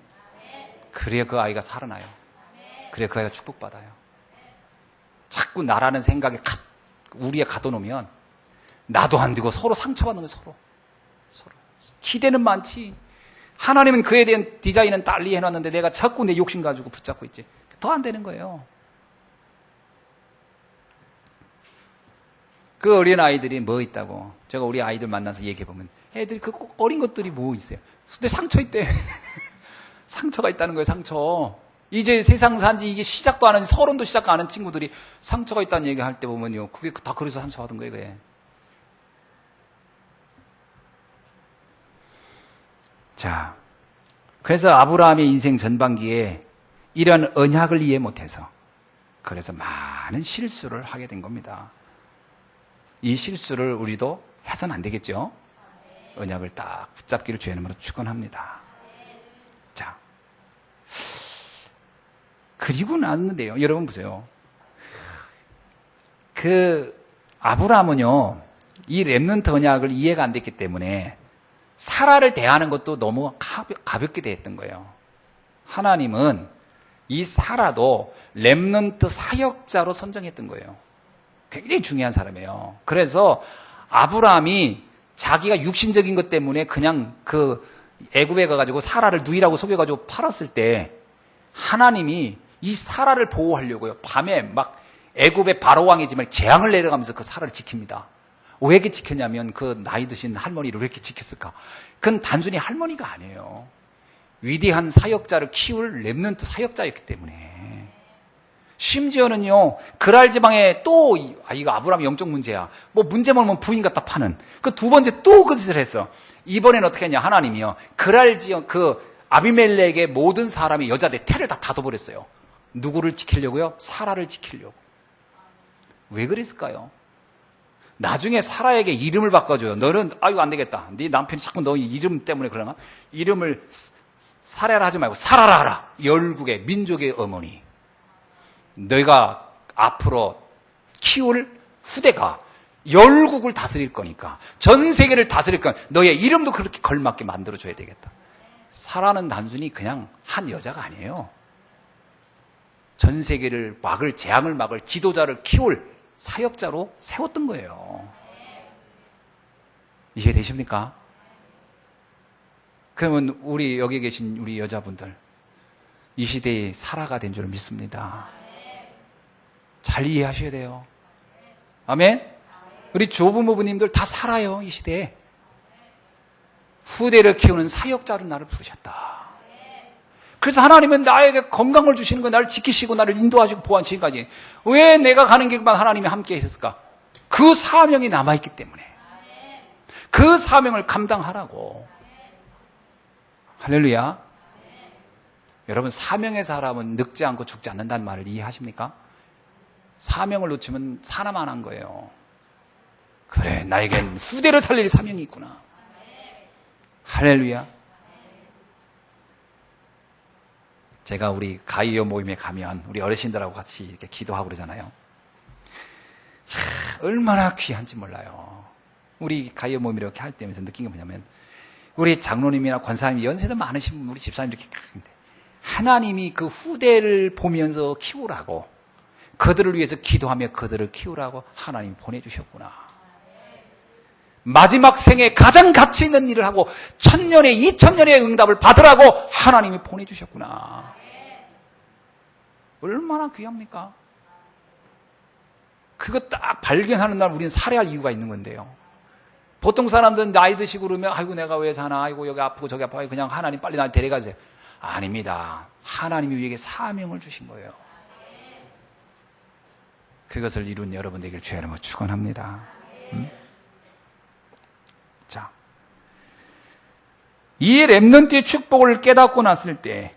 Speaker 1: 그래야 그 아이가 살아나요. 그래야 그 아이가 축복받아요. 자꾸 나라는 생각에 우리에 가둬놓으면 나도 안 되고 서로 상처받는 거예요. 서로. 기대는 많지. 하나님은 그에 대한 디자인은 달리 해놨는데 내가 자꾸 내 욕심 가지고 붙잡고 있지. 더 안 되는 거예요. 그 어린 아이들이 뭐 있다고. 제가 우리 아이들 만나서 얘기해보면 애들이 그 어린 것들이 뭐 있어요. 근데 상처 있대. 상처가 있다는 거예요, 상처. 이제 세상 산지 이게 시작도 안 하는, 서론도 시작 안 하는 친구들이 상처가 있다는 얘기 할 때 보면요. 그게 다 그래서 상처받은 거예요, 그게. 자, 그래서 아브라함의 인생 전반기에 이런 언약을 이해 못해서 그래서 많은 실수를 하게 된 겁니다. 이 실수를 우리도 해서는 안 되겠죠? 언약을 딱 붙잡기를 주의 이름으로 축원합니다. 자, 그리고 났는데요. 여러분 보세요. 그 아브라함은요, 이 렘넌트 언약을 이해가 안 됐기 때문에 사라를 대하는 것도 너무 가볍게 대했던 거예요. 하나님은 이 사라도 렘넌트 사역자로 선정했던 거예요. 굉장히 중요한 사람이에요. 그래서 아브라함이 자기가 육신적인 것 때문에 그냥 그 애굽에 가가지고 사라를 누이라고 속여가지고 팔았을 때 하나님이 이 사라를 보호하려고요. 밤에 막 애굽의 바로 왕이지만 재앙을 내려가면서 그 사라를 지킵니다. 왜 이렇게 지켰냐면 그 나이 드신 할머니를 왜 이렇게 지켰을까? 그건 단순히 할머니가 아니에요. 위대한 사역자를 키울 렘넌트 사역자였기 때문에. 심지어는요, 그랄 지방에 또, 이거 아브라함 영적 문제야. 뭐 문제 몰면 부인 갖다 파는. 그 두 번째 또 그 짓을 했어. 이번엔 어떻게 했냐, 하나님이요. 그랄 지역, 아비멜렉의 모든 사람이 여자들 태를 다 닫아버렸어요. 누구를 지키려고요? 사라를 지키려고. 왜 그랬을까요? 나중에 사라에게 이름을 바꿔줘요. 너는, 이거 안 되겠다. 네 남편이 자꾸 너 이름 때문에 그러나? 이름을 사라라 하지 말고 사라라 하라. 열국의 민족의 어머니. 너희가 앞으로 키울 후대가 열국을 다스릴 거니까, 전 세계를 다스릴 거니까 너의 이름도 그렇게 걸맞게 만들어줘야 되겠다. 사라는 단순히 그냥 한 여자가 아니에요. 전 세계를 막을, 재앙을 막을 지도자를 키울 사역자로 세웠던 거예요. 이해되십니까? 그러면 우리 여기 계신 우리 여자분들, 이 시대의 사라가 된 줄 믿습니다. 잘 이해하셔야 돼요. 아멘? 우리 조부모부님들 다 살아요, 이 시대에. 후대를 키우는 사역자로 나를 부르셨다. 그래서 하나님은 나에게 건강을 주시는 거예요. 나를 지키시고 나를 인도하시고 보호하시기까지. 왜 내가 가는 길만 하나님이 함께 하셨을까? 그 사명이 남아있기 때문에. 그 사명을 감당하라고. 할렐루야. 여러분, 사명의 사람은 늙지 않고 죽지 않는다는 말을 이해하십니까? 사명을 놓치면 사나만한 거예요. 그래, 나에겐 후대를 살릴 사명이 있구나. 할렐루야. 제가 우리 가이오 모임에 가면 우리 어르신들하고 같이 이렇게 기도하고 그러잖아요. 참 얼마나 귀한지 몰라요. 우리 가이오 모임 이렇게 할 때면서 느낀 게 뭐냐면, 우리 장로님이나 권사님, 연세도 많으신 분, 우리 집사님 이렇게 하는데 하나님이 그 후대를 보면서 키우라고, 그들을 위해서 기도하며 그들을 키우라고 하나님이 보내주셨구나. 마지막 생에 가장 가치 있는 일을 하고 1000년에 2000년의 응답을 받으라고 하나님이 보내주셨구나. 얼마나 귀합니까? 그거 딱 발견하는 날 우리는 살해할 이유가 있는 건데요. 보통 사람들은 나이 드시고 그러면 아이고 내가 왜 사나, 아이고 여기 아프고 저기 아파요. 그냥 하나님 빨리 날 데려가세요. 아닙니다. 하나님이 우리에게 사명을 주신 거예요. 그것을 이룬 여러분 되길 주의 이름으로 축원합니다. 자, 이 렘넌트의 축복을 깨닫고 났을 때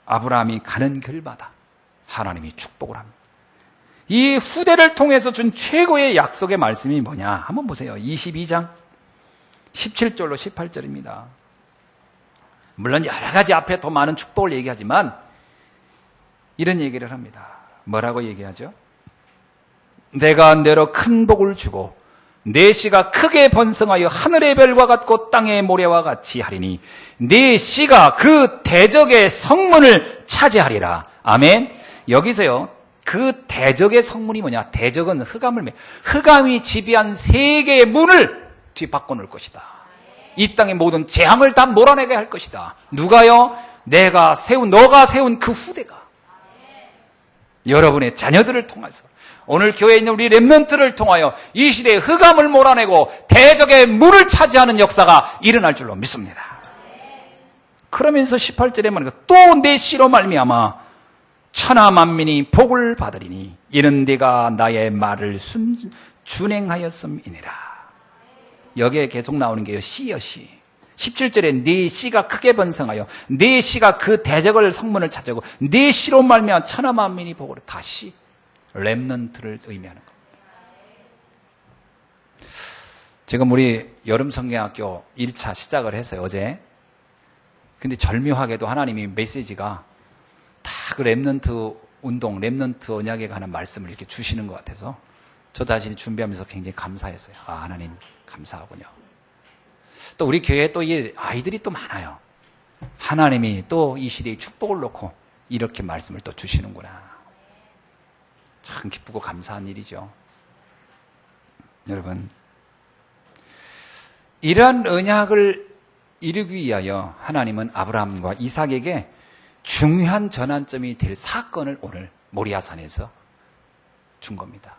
Speaker 1: 아브라함이 가는 길마다 하나님이 축복을 합니다. 이 후대를 통해서 준 최고의 약속의 말씀이 뭐냐? 한번 보세요. 22장 17절로 18절입니다. 물론 여러 가지 앞에 더 많은 축복을 얘기하지만 이런 얘기를 합니다. 뭐라고 얘기하죠? 내가 너로 큰 복을 주고 네 씨가 크게 번성하여 하늘의 별과 같고 땅의 모래와 같이 하리니 네 씨가 그 대적의 성문을 차지하리라. 아멘. 여기서요, 그 대적의 성문이 뭐냐? 대적은 흑암이 지배한 세계의 문을 뒤바꿔 놓을 것이다. 이 땅의 모든 재앙을 다 몰아내게 할 것이다. 누가요? 너가 세운 그 후대가. 여러분의 자녀들을 통해서, 오늘 교회에 있는 우리 렘넌트를 통하여 이 시대의 흑암을 몰아내고 대적의 문을 차지하는 역사가 일어날 줄로 믿습니다. 그러면서 18절에 말하는 또 내 씨로 말미암아 천하 만민이 복을 받으리니 이는 네가 나의 말을 준행하였음이니라. 여기에 계속 나오는 게요, 씨여 씨. 17절에 네 씨가 크게 번성하여 네 씨가 그 대적을 성문을 차지하고 네 씨로 말미암아 천하 만민이 복을, 다시 렘넌트를 의미하는 겁니다. 지금 우리 여름 성경학교 1차 시작을 했어요, 어제. 근데 절묘하게도 하나님이 메시지가 다 그 렘넌트 운동, 렘넌트 언약에 관한 말씀을 이렇게 주시는 것 같아서 저 자신이 준비하면서 굉장히 감사했어요. 아, 하나님 감사하군요. 또 우리 교회에 또 이 아이들이 또 많아요. 하나님이 또 이 시대에 축복을 놓고 이렇게 말씀을 또 주시는구나. 참 기쁘고 감사한 일이죠. 여러분, 이러한 언약을 이루기 위하여 하나님은 아브라함과 이삭에게 중요한 전환점이 될 사건을 오늘 모리아산에서 준 겁니다.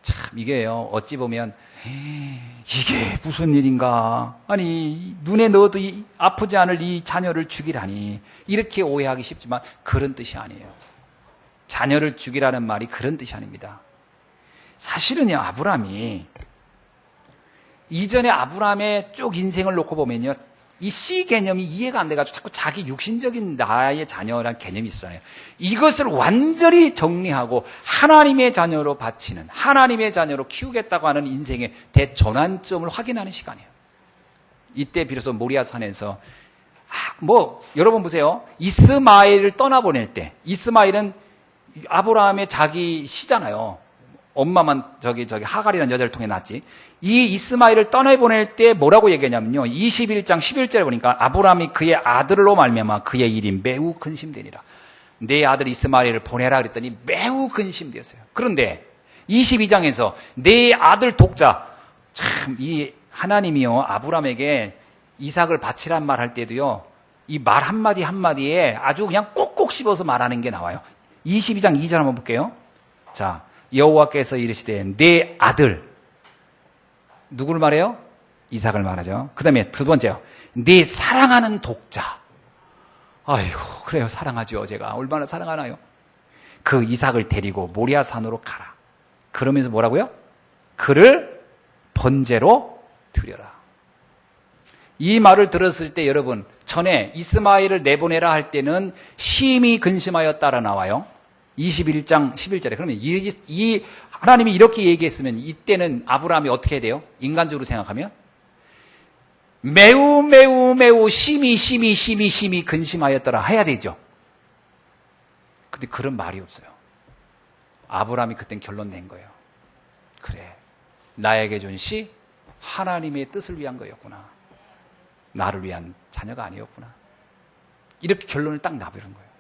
Speaker 1: 참 이게요, 어찌 보면 이게 무슨 일인가, 아니 눈에 넣어도 아프지 않을 이 자녀를 죽이라니, 이렇게 오해하기 쉽지만 그런 뜻이 아니에요. 자녀를 죽이라는 말이 그런 뜻이 아닙니다. 사실은요, 아브라함이 이전에 아브라함의 쭉 인생을 놓고 보면요, 이 씨 개념이 이해가 안 돼가지고 자꾸 자기 육신적인 나의 자녀라는 개념이 있어요. 이것을 완전히 정리하고 하나님의 자녀로 바치는, 하나님의 자녀로 키우겠다고 하는 인생의 대전환점을 확인하는 시간이에요. 이때 비로소 모리아산에서 여러분 보세요. 이스마엘을 떠나보낼 때, 이스마엘은 아브라함의 자기 시잖아요. 엄마만 저기 하갈이라는 여자를 통해 낳았지. 이 이스마엘을 떠내보낼 때 뭐라고 얘기하냐면요, 21장 11절에 보니까 아브라함이 그의 아들로 말미암아 그의 일이 매우 근심되니라. 내 아들 이스마엘을 보내라 그랬더니 매우 근심되었어요. 그런데 22장에서 내 아들 독자, 참 이 하나님이요, 아브라함에게 이삭을 바치란 말 할 때도요, 이 말 한마디 한마디에 아주 그냥 꼭꼭 씹어서 말하는 게 나와요. 22장 2절 한번 볼게요. 자, 여호와께서 이르시되 내 아들, 누구를 말해요? 이삭을 말하죠. 그 다음에 두 번째요, 내 사랑하는 독자. 아이고, 그래요, 사랑하죠. 제가 얼마나 사랑하나요? 그 이삭을 데리고 모리아산으로 가라. 그러면서 뭐라고요? 그를 번제로 드려라. 이 말을 들었을 때 여러분, 전에 이스마엘을 내보내라 할 때는 심히 근심하였다라 나와요. 21장 11절에. 그러면 이 하나님이 이렇게 얘기했으면 이때는 아브라함이 어떻게 해야 돼요? 인간적으로 생각하면 매우 심히 근심하였더라 해야 되죠. 근데 그런 말이 없어요. 아브라함이 그땐 결론 낸 거예요. 그래, 나에게 준 씨 하나님의 뜻을 위한 거였구나. 나를 위한 자녀가 아니었구나. 이렇게 결론을 딱 나버린 거예요.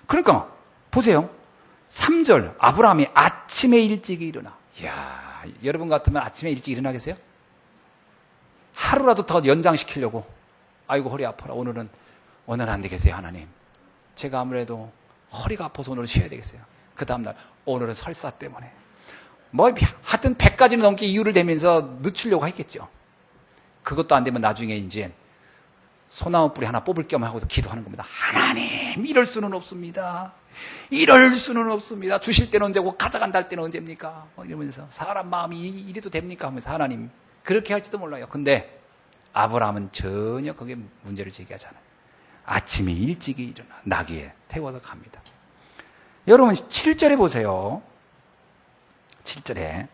Speaker 1: 그러니까 보세요. 3절, 아브라함이 아침에 일찍 일어나. 이야, 여러분 같으면 아침에 일찍 일어나겠어요? 하루라도 더 연장시키려고. 아이고 허리 아파라. 오늘은 안 되겠어요. 하나님, 제가 아무래도 허리가 아파서 오늘은 쉬어야 되겠어요. 그 다음날 오늘은 설사 때문에 하여튼 100가지는 넘게 이유를 대면서 늦추려고 했겠죠. 그것도 안 되면 나중에 이제 소나무 뿌리 하나 뽑을 겸 하고서 기도하는 겁니다. 하나님, 이럴 수는 없습니다. 이럴 수는 없습니다. 주실 때는 언제고 가져간다 할 때는 언제입니까? 이러면서 사람 마음이 이래도 됩니까? 하면서 하나님, 그렇게 할지도 몰라요. 근데 아브라함은 전혀 거기에 문제를 제기하지 않아요. 아침에 일찍 일어나 나귀에 태워서 갑니다. 여러분 7절에 보세요. 7절에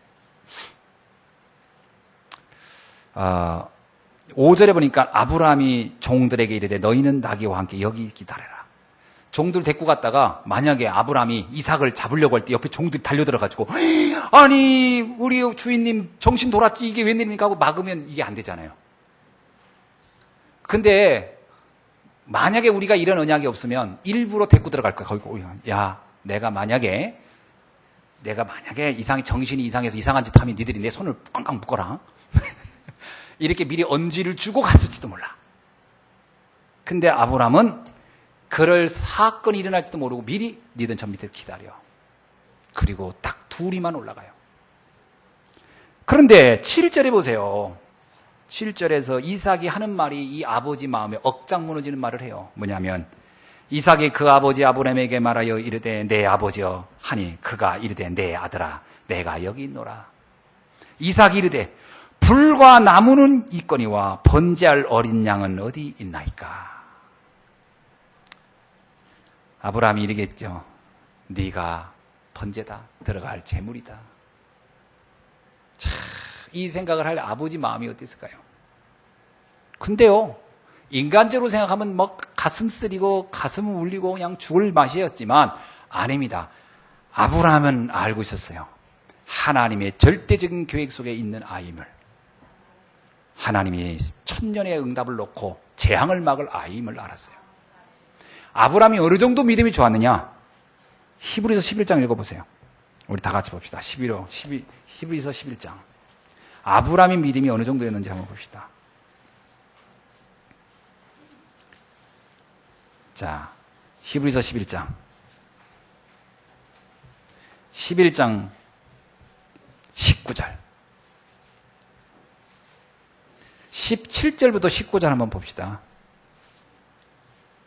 Speaker 1: 5절에 보니까 아브라함이 종들에게 이르되 너희는 나귀와 함께 여기 기다려라. 종들 데리고 갔다가 만약에 아브라함이 이삭을 잡으려고 할 때 옆에 종들이 달려들어가지고 아니 우리 주인님 정신 돌았지 이게 웬일입니까 하고 막으면 이게 안 되잖아요. 근데 만약에 우리가 이런 언약이 없으면 일부러 데리고 들어갈 거야. 거기 야, 내가 만약에 정신이 이상해서 이상한 짓 하면 니들이 내 손을 꽝꽝 묶어라. 이렇게 미리 언지를 주고 갔을지도 몰라. 근데 아브라함은 그럴 사건이 일어날지도 모르고 미리 니들 저 밑에 기다려. 그리고 딱 둘이만 올라가요. 그런데 7절에 보세요. 7절에서 이삭이 하는 말이 이 아버지 마음에 억장 무너지는 말을 해요. 뭐냐면 이삭이 그 아버지 아브라함에게 말하여 이르되 내 아버지여 하니 그가 이르되 내 아들아 내가 여기 있노라. 이삭이 이르되 불과 나무는 있거니와 번제할 어린 양은 어디 있나이까. 아브라함이 이르겠죠. 네가 번제다, 들어갈 제물이다. 참, 이 생각을 할 아버지 마음이 어땠을까요? 근데요, 인간적으로 생각하면 가슴 쓰리고 가슴 울리고 그냥 죽을 맛이었지만 아닙니다. 아브라함은 알고 있었어요. 하나님의 절대적인 계획 속에 있는 아임을. 하나님이 천년의 응답을 놓고 재앙을 막을 아임을 알았어요. 아브라함이 어느 정도 믿음이 좋았느냐? 히브리서 11장 읽어보세요. 우리 다 같이 봅시다. 히브리서 11장. 아브라함의 믿음이 어느 정도였는지 한번 봅시다. 자, 히브리서 11장 19절 17절부터 19절 한번 봅시다.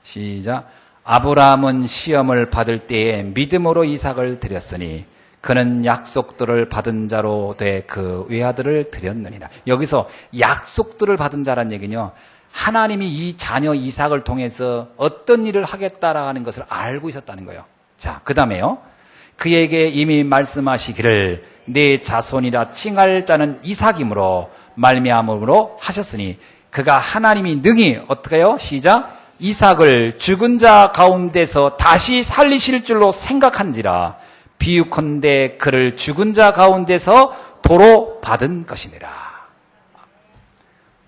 Speaker 1: 시작. 아브라함은 시험을 받을 때에 믿음으로 이삭을 드렸으니 그는 약속들을 받은 자로 돼 그 외아들을 드렸느니라. 여기서 약속들을 받은 자란 얘기는요, 하나님이 이 자녀 이삭을 통해서 어떤 일을 하겠다라는 것을 알고 있었다는 거예요. 자, 그 다음에요. 그에게 이미 말씀하시기를 내 자손이라 칭할 자는 이삭이므로 말미암음으로 하셨으니 그가 하나님이 능히 어떻게 해요? 시작. 이삭을 죽은 자 가운데서 다시 살리실 줄로 생각한지라 비유컨대 그를 죽은 자 가운데서 도로 받은 것이니라.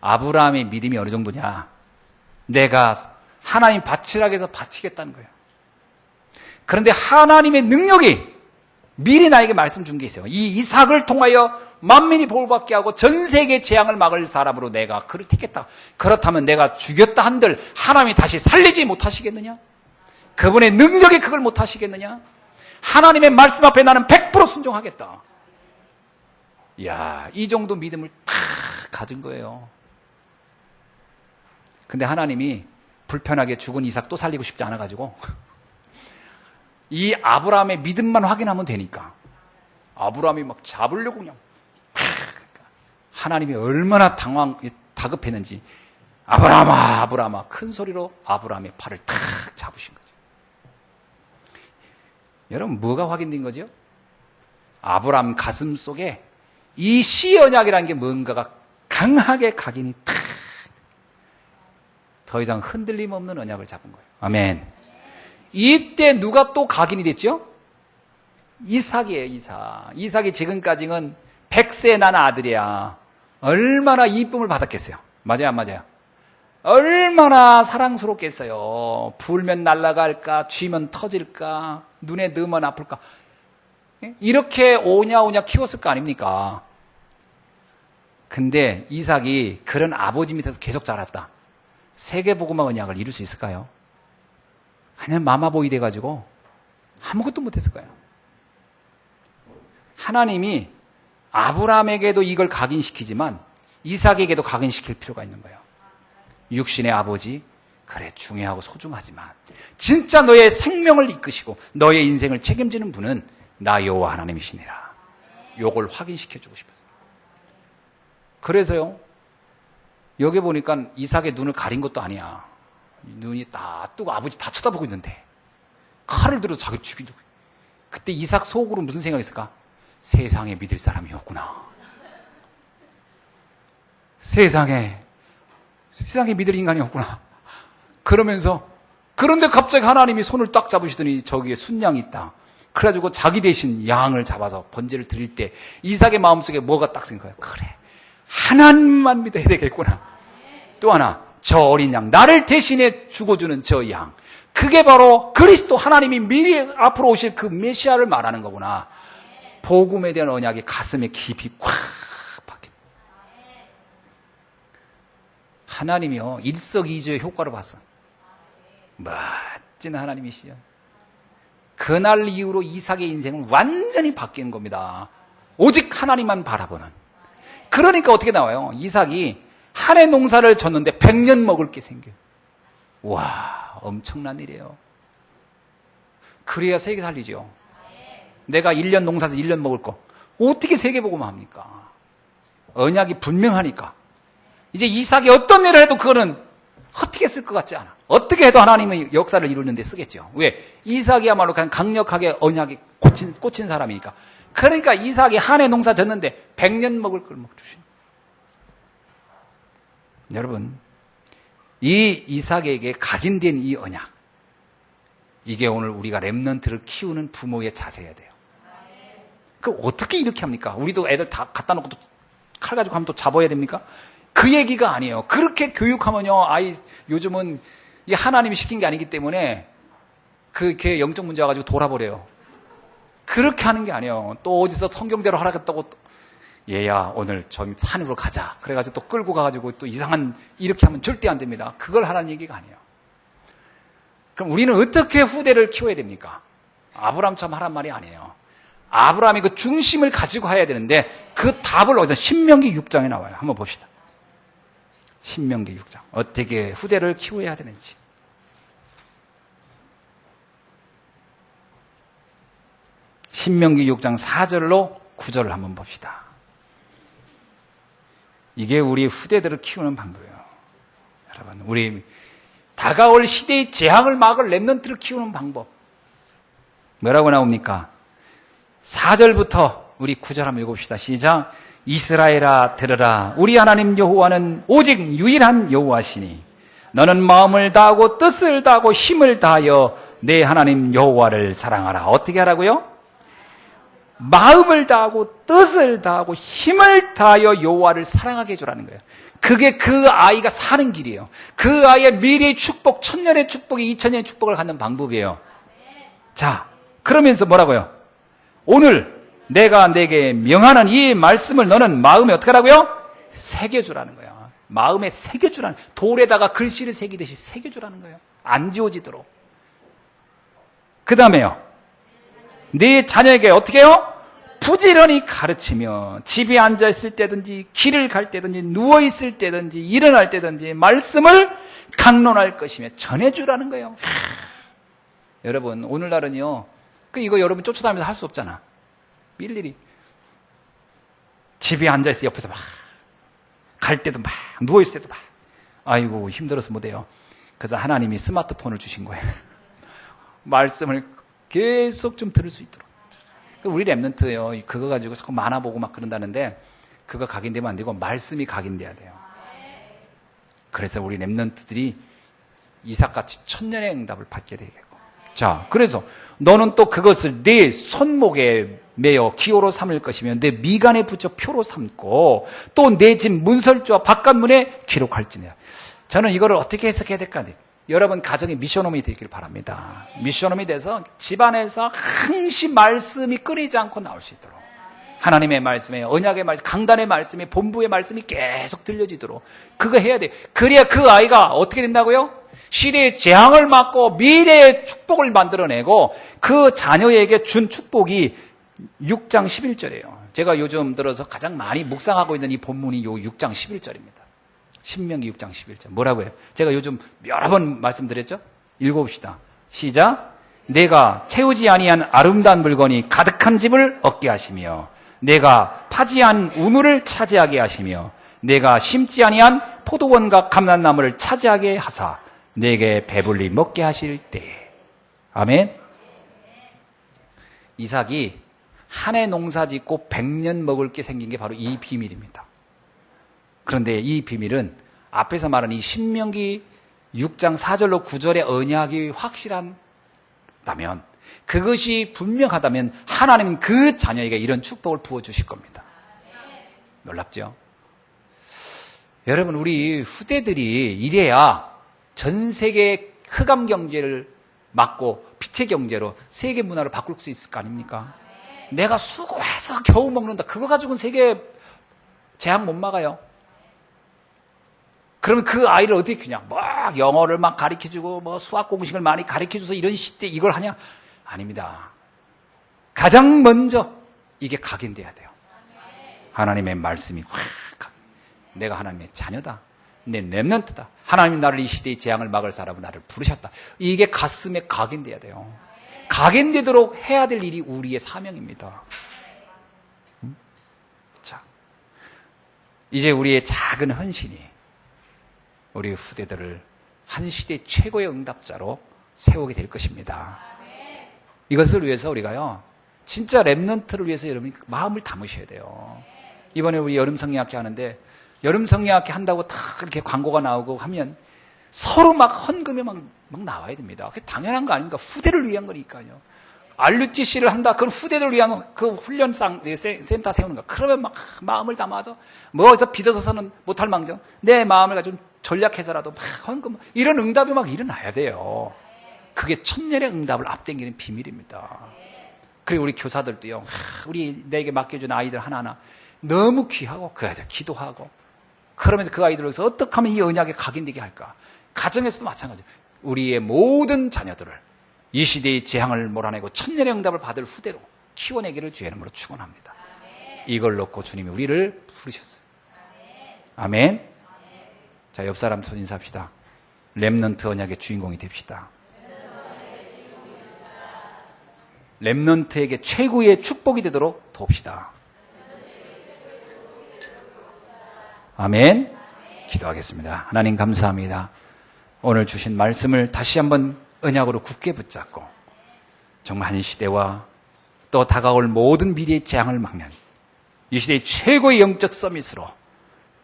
Speaker 1: 아브라함의 믿음이 어느 정도냐? 내가 하나님 바치라고 해서 바치겠다는 거예요. 그런데 하나님의 능력이 미리 나에게 말씀 준 게 있어요. 이 이삭을 통하여 만민이 복을 받게 하고 전 세계 재앙을 막을 사람으로 내가 그를 택했다. 그렇다면 내가 죽였다 한들 하나님이 다시 살리지 못하시겠느냐? 그분의 능력이 그걸 못하시겠느냐? 하나님의 말씀 앞에 나는 100% 순종하겠다. 이야, 이 정도 믿음을 다 가진 거예요. 근데 하나님이 불편하게 죽은 이삭 또 살리고 싶지 않아가지고 이 아브라함의 믿음만 확인하면 되니까 아브라함이 막 잡으려고 그냥 하나님이 얼마나 다급했는지 아브라함아 아브라함아 큰 소리로 아브라함의 팔을 탁 잡으신 거죠. 여러분 뭐가 확인된 거죠? 아브라함 가슴 속에 이 시언약이라는 게 뭔가가 강하게 각인이 탁 더 이상 흔들림 없는 언약을 잡은 거예요. 아멘. 이때 누가 또 각인이 됐죠? 이삭이에요. 이삭이 지금까지는 100세 난 아들이야. 얼마나 이쁨을 받았겠어요. 맞아요, 안 맞아요? 얼마나 사랑스럽겠어요. 불면 날아갈까, 쥐면 터질까, 눈에 넣으면 아플까. 이렇게 오냐 키웠을 거 아닙니까? 근데 이삭이 그런 아버지 밑에서 계속 자랐다. 세계복음화 언약을 이룰 수 있을까요? 그냥 마마보이 돼가지고 아무것도 못했을 거예요. 하나님이 아브라함에게도 이걸 각인시키지만 이삭에게도 각인시킬 필요가 있는 거예요. 육신의 아버지, 그래 중요하고 소중하지만 진짜 너의 생명을 이끄시고 너의 인생을 책임지는 분은 나 여호와 하나님이시니라. 요걸 확인시켜주고 싶어요. 그래서요, 여기 보니까 이삭의 눈을 가린 것도 아니야. 눈이 다 뜨고 아버지 다 쳐다보고 있는데 칼을 들어서 자기를 죽이려고. 그때 이삭 속으로 무슨 생각이 있을까? 세상에 믿을 사람이 없구나. 세상에 믿을 인간이 없구나. 그러면서 그런데 갑자기 하나님이 손을 딱 잡으시더니 저기에 순양이 있다. 그래가지고 자기 대신 양을 잡아서 번제를 드릴 때 이삭의 마음속에 뭐가 딱 생각해요. 그래, 하나님만 믿어야 되겠구나. 또 하나, 저 어린 양, 나를 대신해 죽어주는 저 양, 그게 바로 그리스도, 하나님이 미리 앞으로 오실 그 메시아를 말하는 거구나. 복음에 대한 언약이 가슴에 깊이 꽉 박혀. 하나님이요, 일석이조의 효과를 봤어. 멋진 하나님이시죠. 그날 이후로 이삭의 인생은 완전히 바뀌는 겁니다. 오직 하나님만 바라보는. 그러니까 어떻게 나와요? 이삭이 한 해 농사를 졌는데 100년 먹을 게 생겨요. 와, 엄청난 일이에요. 그래야 세계 살리죠. 내가 1년 농사에서 1년 먹을 거 어떻게 세계복음화 합니까? 언약이 분명하니까. 이제 이삭이 어떤 일을 해도 그거는 어떻게 쓸 것 같지 않아. 어떻게 해도 하나님의 역사를 이루는 데 쓰겠죠. 왜? 이삭이야말로 그냥 강력하게 언약이 꽂힌 사람이니까. 그러니까 이삭이 한 해 농사 졌는데 100년 먹을 걸 막 주신. 여러분, 이 이삭에게 각인된 이 언약, 이게 오늘 우리가 렘넌트를 키우는 부모의 자세여야 돼요. 그 어떻게 이렇게 합니까? 우리도 애들 다 갖다 놓고 또 칼 가지고 하면 또 잡아야 됩니까? 그 얘기가 아니에요. 그렇게 교육하면요, 아이 요즘은 이게 하나님이 시킨 게 아니기 때문에 그 걔 영적 문제 와가지고 돌아버려요. 그렇게 하는 게 아니에요. 또 어디서 성경대로 하라겠다고 얘야 오늘 저 산으로 가자. 그래가지고 또 끌고 가가지고 또 이상한 이렇게 하면 절대 안 됩니다. 그걸 하라는 얘기가 아니에요. 그럼 우리는 어떻게 후대를 키워야 됩니까? 아브라함처럼 하란 말이 아니에요. 아브라함이 그 중심을 가지고 해야 되는데 그 답을 어디서 신명기 6장에 나와요. 한번 봅시다. 신명기 6장. 어떻게 후대를 키워야 되는지. 신명기 6장 4절로 9절을 한번 봅시다. 이게 우리 후대들을 키우는 방법이에요. 여러분, 우리 다가올 시대의 재앙을 막을 렘넌트를 키우는 방법. 뭐라고 나옵니까? 4절부터 우리 9절 한번 읽어봅시다. 시작. 이스라엘아 들으라. 우리 하나님 여호와는 오직 유일한 여호와시니 너는 마음을 다하고 뜻을 다하고 힘을 다하여 내 하나님 여호와를 사랑하라. 어떻게 하라고요? 마음을 다하고 뜻을 다하고 힘을 다하여 여호와를 사랑하게 해주라는 거예요. 그게 그 아이가 사는 길이에요. 그 아이의 미래의 축복, 천년의 축복이 2000년의 축복을 갖는 방법이에요. 자, 그러면서 뭐라고요? 오늘 내가 내게 명하는 이 말씀을 너는 마음에 어떻게 하라고요? 새겨주라는 거예요. 마음에 새겨주라는, 돌에다가 글씨를 새기듯이 새겨주라는 거예요. 안 지워지도록. 그 다음에요. 네 자녀에게 어떻게 해요? 부지런히 가르치며 집에 앉아있을 때든지 길을 갈 때든지 누워있을 때든지 일어날 때든지 말씀을 강론할 것이며 전해주라는 거예요. 여러분 오늘날은요 이거 여러분 쫓아다니면서 할 수 없잖아. 일일이 집에 앉아있어 옆에서 막 갈 때도 막 누워있을 때도 막 아이고 힘들어서 못해요. 그래서 하나님이 스마트폰을 주신 거예요. 말씀을 계속 좀 들을 수 있도록. 우리 랩런트요 그거 가지고 자꾸 만화 보고 막 그런다는데 그거 각인되면 안 되고 말씀이 각인돼야 돼요. 그래서 우리 랩런트들이 이삭같이 천년의 응답을 받게 되겠고. 자, 그래서 너는 또 그것을 네 손목에 매어 기호로 삼을 것이며 내 미간에 붙여 표로 삼고 또 내 집 문설주와 바깥문에 기록할지니라. 저는 이거를 어떻게 해석해야 될까? 여러분 가정에 미션홈이 되길 바랍니다. 미션홈이 돼서 집안에서 항시 말씀이 끊이지 않고 나올 수 있도록 하나님의 말씀에 언약의 말씀, 강단의 말씀에 본부의 말씀이 계속 들려지도록 그거 해야 돼. 그래야 그 아이가 어떻게 된다고요? 시대의 재앙을 막고 미래의 축복을 만들어내고 그 자녀에게 준 축복이 6장 11절이에요. 제가 요즘 들어서 가장 많이 묵상하고 있는 이 본문이 요 6장 11절입니다. 신명기 6장 11절. 뭐라고요? 제가 요즘 여러 번 말씀드렸죠? 읽어봅시다. 시작. 내가 채우지 아니한 아름다운 물건이 가득한 집을 얻게 하시며 내가 파지한 우물을 차지하게 하시며 내가 심지 아니한 포도원과 감람나무를 차지하게 하사 내게 배불리 먹게 하실 때. 아멘. 이삭이 한 해 농사 짓고 100년 먹을 게 생긴 게 바로 이 비밀입니다. 그런데 이 비밀은 앞에서 말한 이 신명기 6장 4절로 9절의 언약이 확실하다면 그것이 분명하다면 하나님은 그 자녀에게 이런 축복을 부어주실 겁니다. 놀랍죠? 여러분 우리 후대들이 이래야 전 세계 흑암 경제를 막고 빛의 경제로 세계 문화를 바꿀 수 있을 거 아닙니까? 내가 수고해서 겨우 먹는다. 그거 가지고는 세계 재앙 못 막아요. 그러면 그 아이를 어떻게 키우냐? 막 영어를 막 가르쳐주고 뭐 수학 공식을 많이 가르쳐줘서 이런 시대 이걸 하냐? 아닙니다. 가장 먼저 이게 각인돼야 돼요. 하나님의 말씀이 확 내가 하나님의 자녀다. 내 렘넌트다. 하나님이 나를 이 시대의 재앙을 막을 사람은 나를 부르셨다. 이게 가슴에 각인돼야 돼요. 각인되도록 해야 될 일이 우리의 사명입니다. 자, 이제 우리의 작은 헌신이 우리 후대들을 한 시대 최고의 응답자로 세우게 될 것입니다. 이것을 위해서 우리가요, 진짜 렘넌트를 위해서 여러분이 마음을 담으셔야 돼요. 이번에 우리 여름 성리학회 하는데 여름 성리학회 한다고 다 이렇게 광고가 나오고 하면 서로 막 헌금이 막 나와야 됩니다. 그게 당연한 거 아닙니까? 후대를 위한 거니까요. RUTC를 한다. 그건 후대를 위한 그 훈련상 센터 세우는 거. 그러면 막 마음을 담아서 뭐에서 비껴서는 못할 망정 내 마음을 가지고 전략해서라도 막 헌금 이런 응답이 막 일어나야 돼요. 그게 천년의 응답을 앞당기는 비밀입니다. 그리고 우리 교사들도요. 우리 내게 맡겨준 아이들 하나하나 너무 귀하고 그 아이들 기도하고 그러면서 그 아이들에서 어떻게 하면 이 언약에 각인되게 할까? 가정에서도 마찬가지예요. 우리의 모든 자녀들을 이 시대의 재앙을 몰아내고 천년의 응답을 받을 후대로 키워내기를 주의 이름으로 축원합니다. 이걸 놓고 주님이 우리를 부르셨어요. 아멘. 자, 옆 사람 손 인사합시다. 렘넌트 언약의 주인공이 됩시다. 렘넌트에게 최고의 축복이 되도록 돕시다. 아멘. 기도하겠습니다. 하나님 감사합니다. 오늘 주신 말씀을 다시 한번 언약으로 굳게 붙잡고 정말 한 시대와 또 다가올 모든 미래의 재앙을 막는 이 시대의 최고의 영적 서밋으로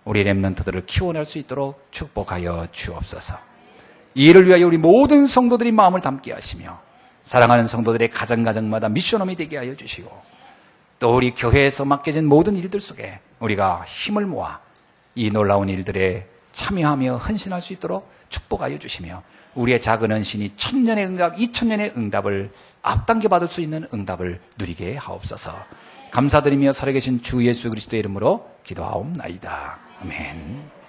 Speaker 1: 우리 렘넌트들을 키워낼 수 있도록 축복하여 주옵소서. 이 일을 위하여 우리 모든 성도들이 마음을 담게 하시며 사랑하는 성도들의 가정마다 미션홈이 되게 하여 주시고 또 우리 교회에서 맡겨진 모든 일들 속에 우리가 힘을 모아 이 놀라운 일들에 참여하며 헌신할 수 있도록 축복하여 주시며 우리의 작은 헌신이 천년의 응답, 2000년의 응답을 앞당겨 받을 수 있는 응답을 누리게 하옵소서. 감사드리며 살아계신 주 예수 그리스도의 이름으로 기도하옵나이다. 아멘.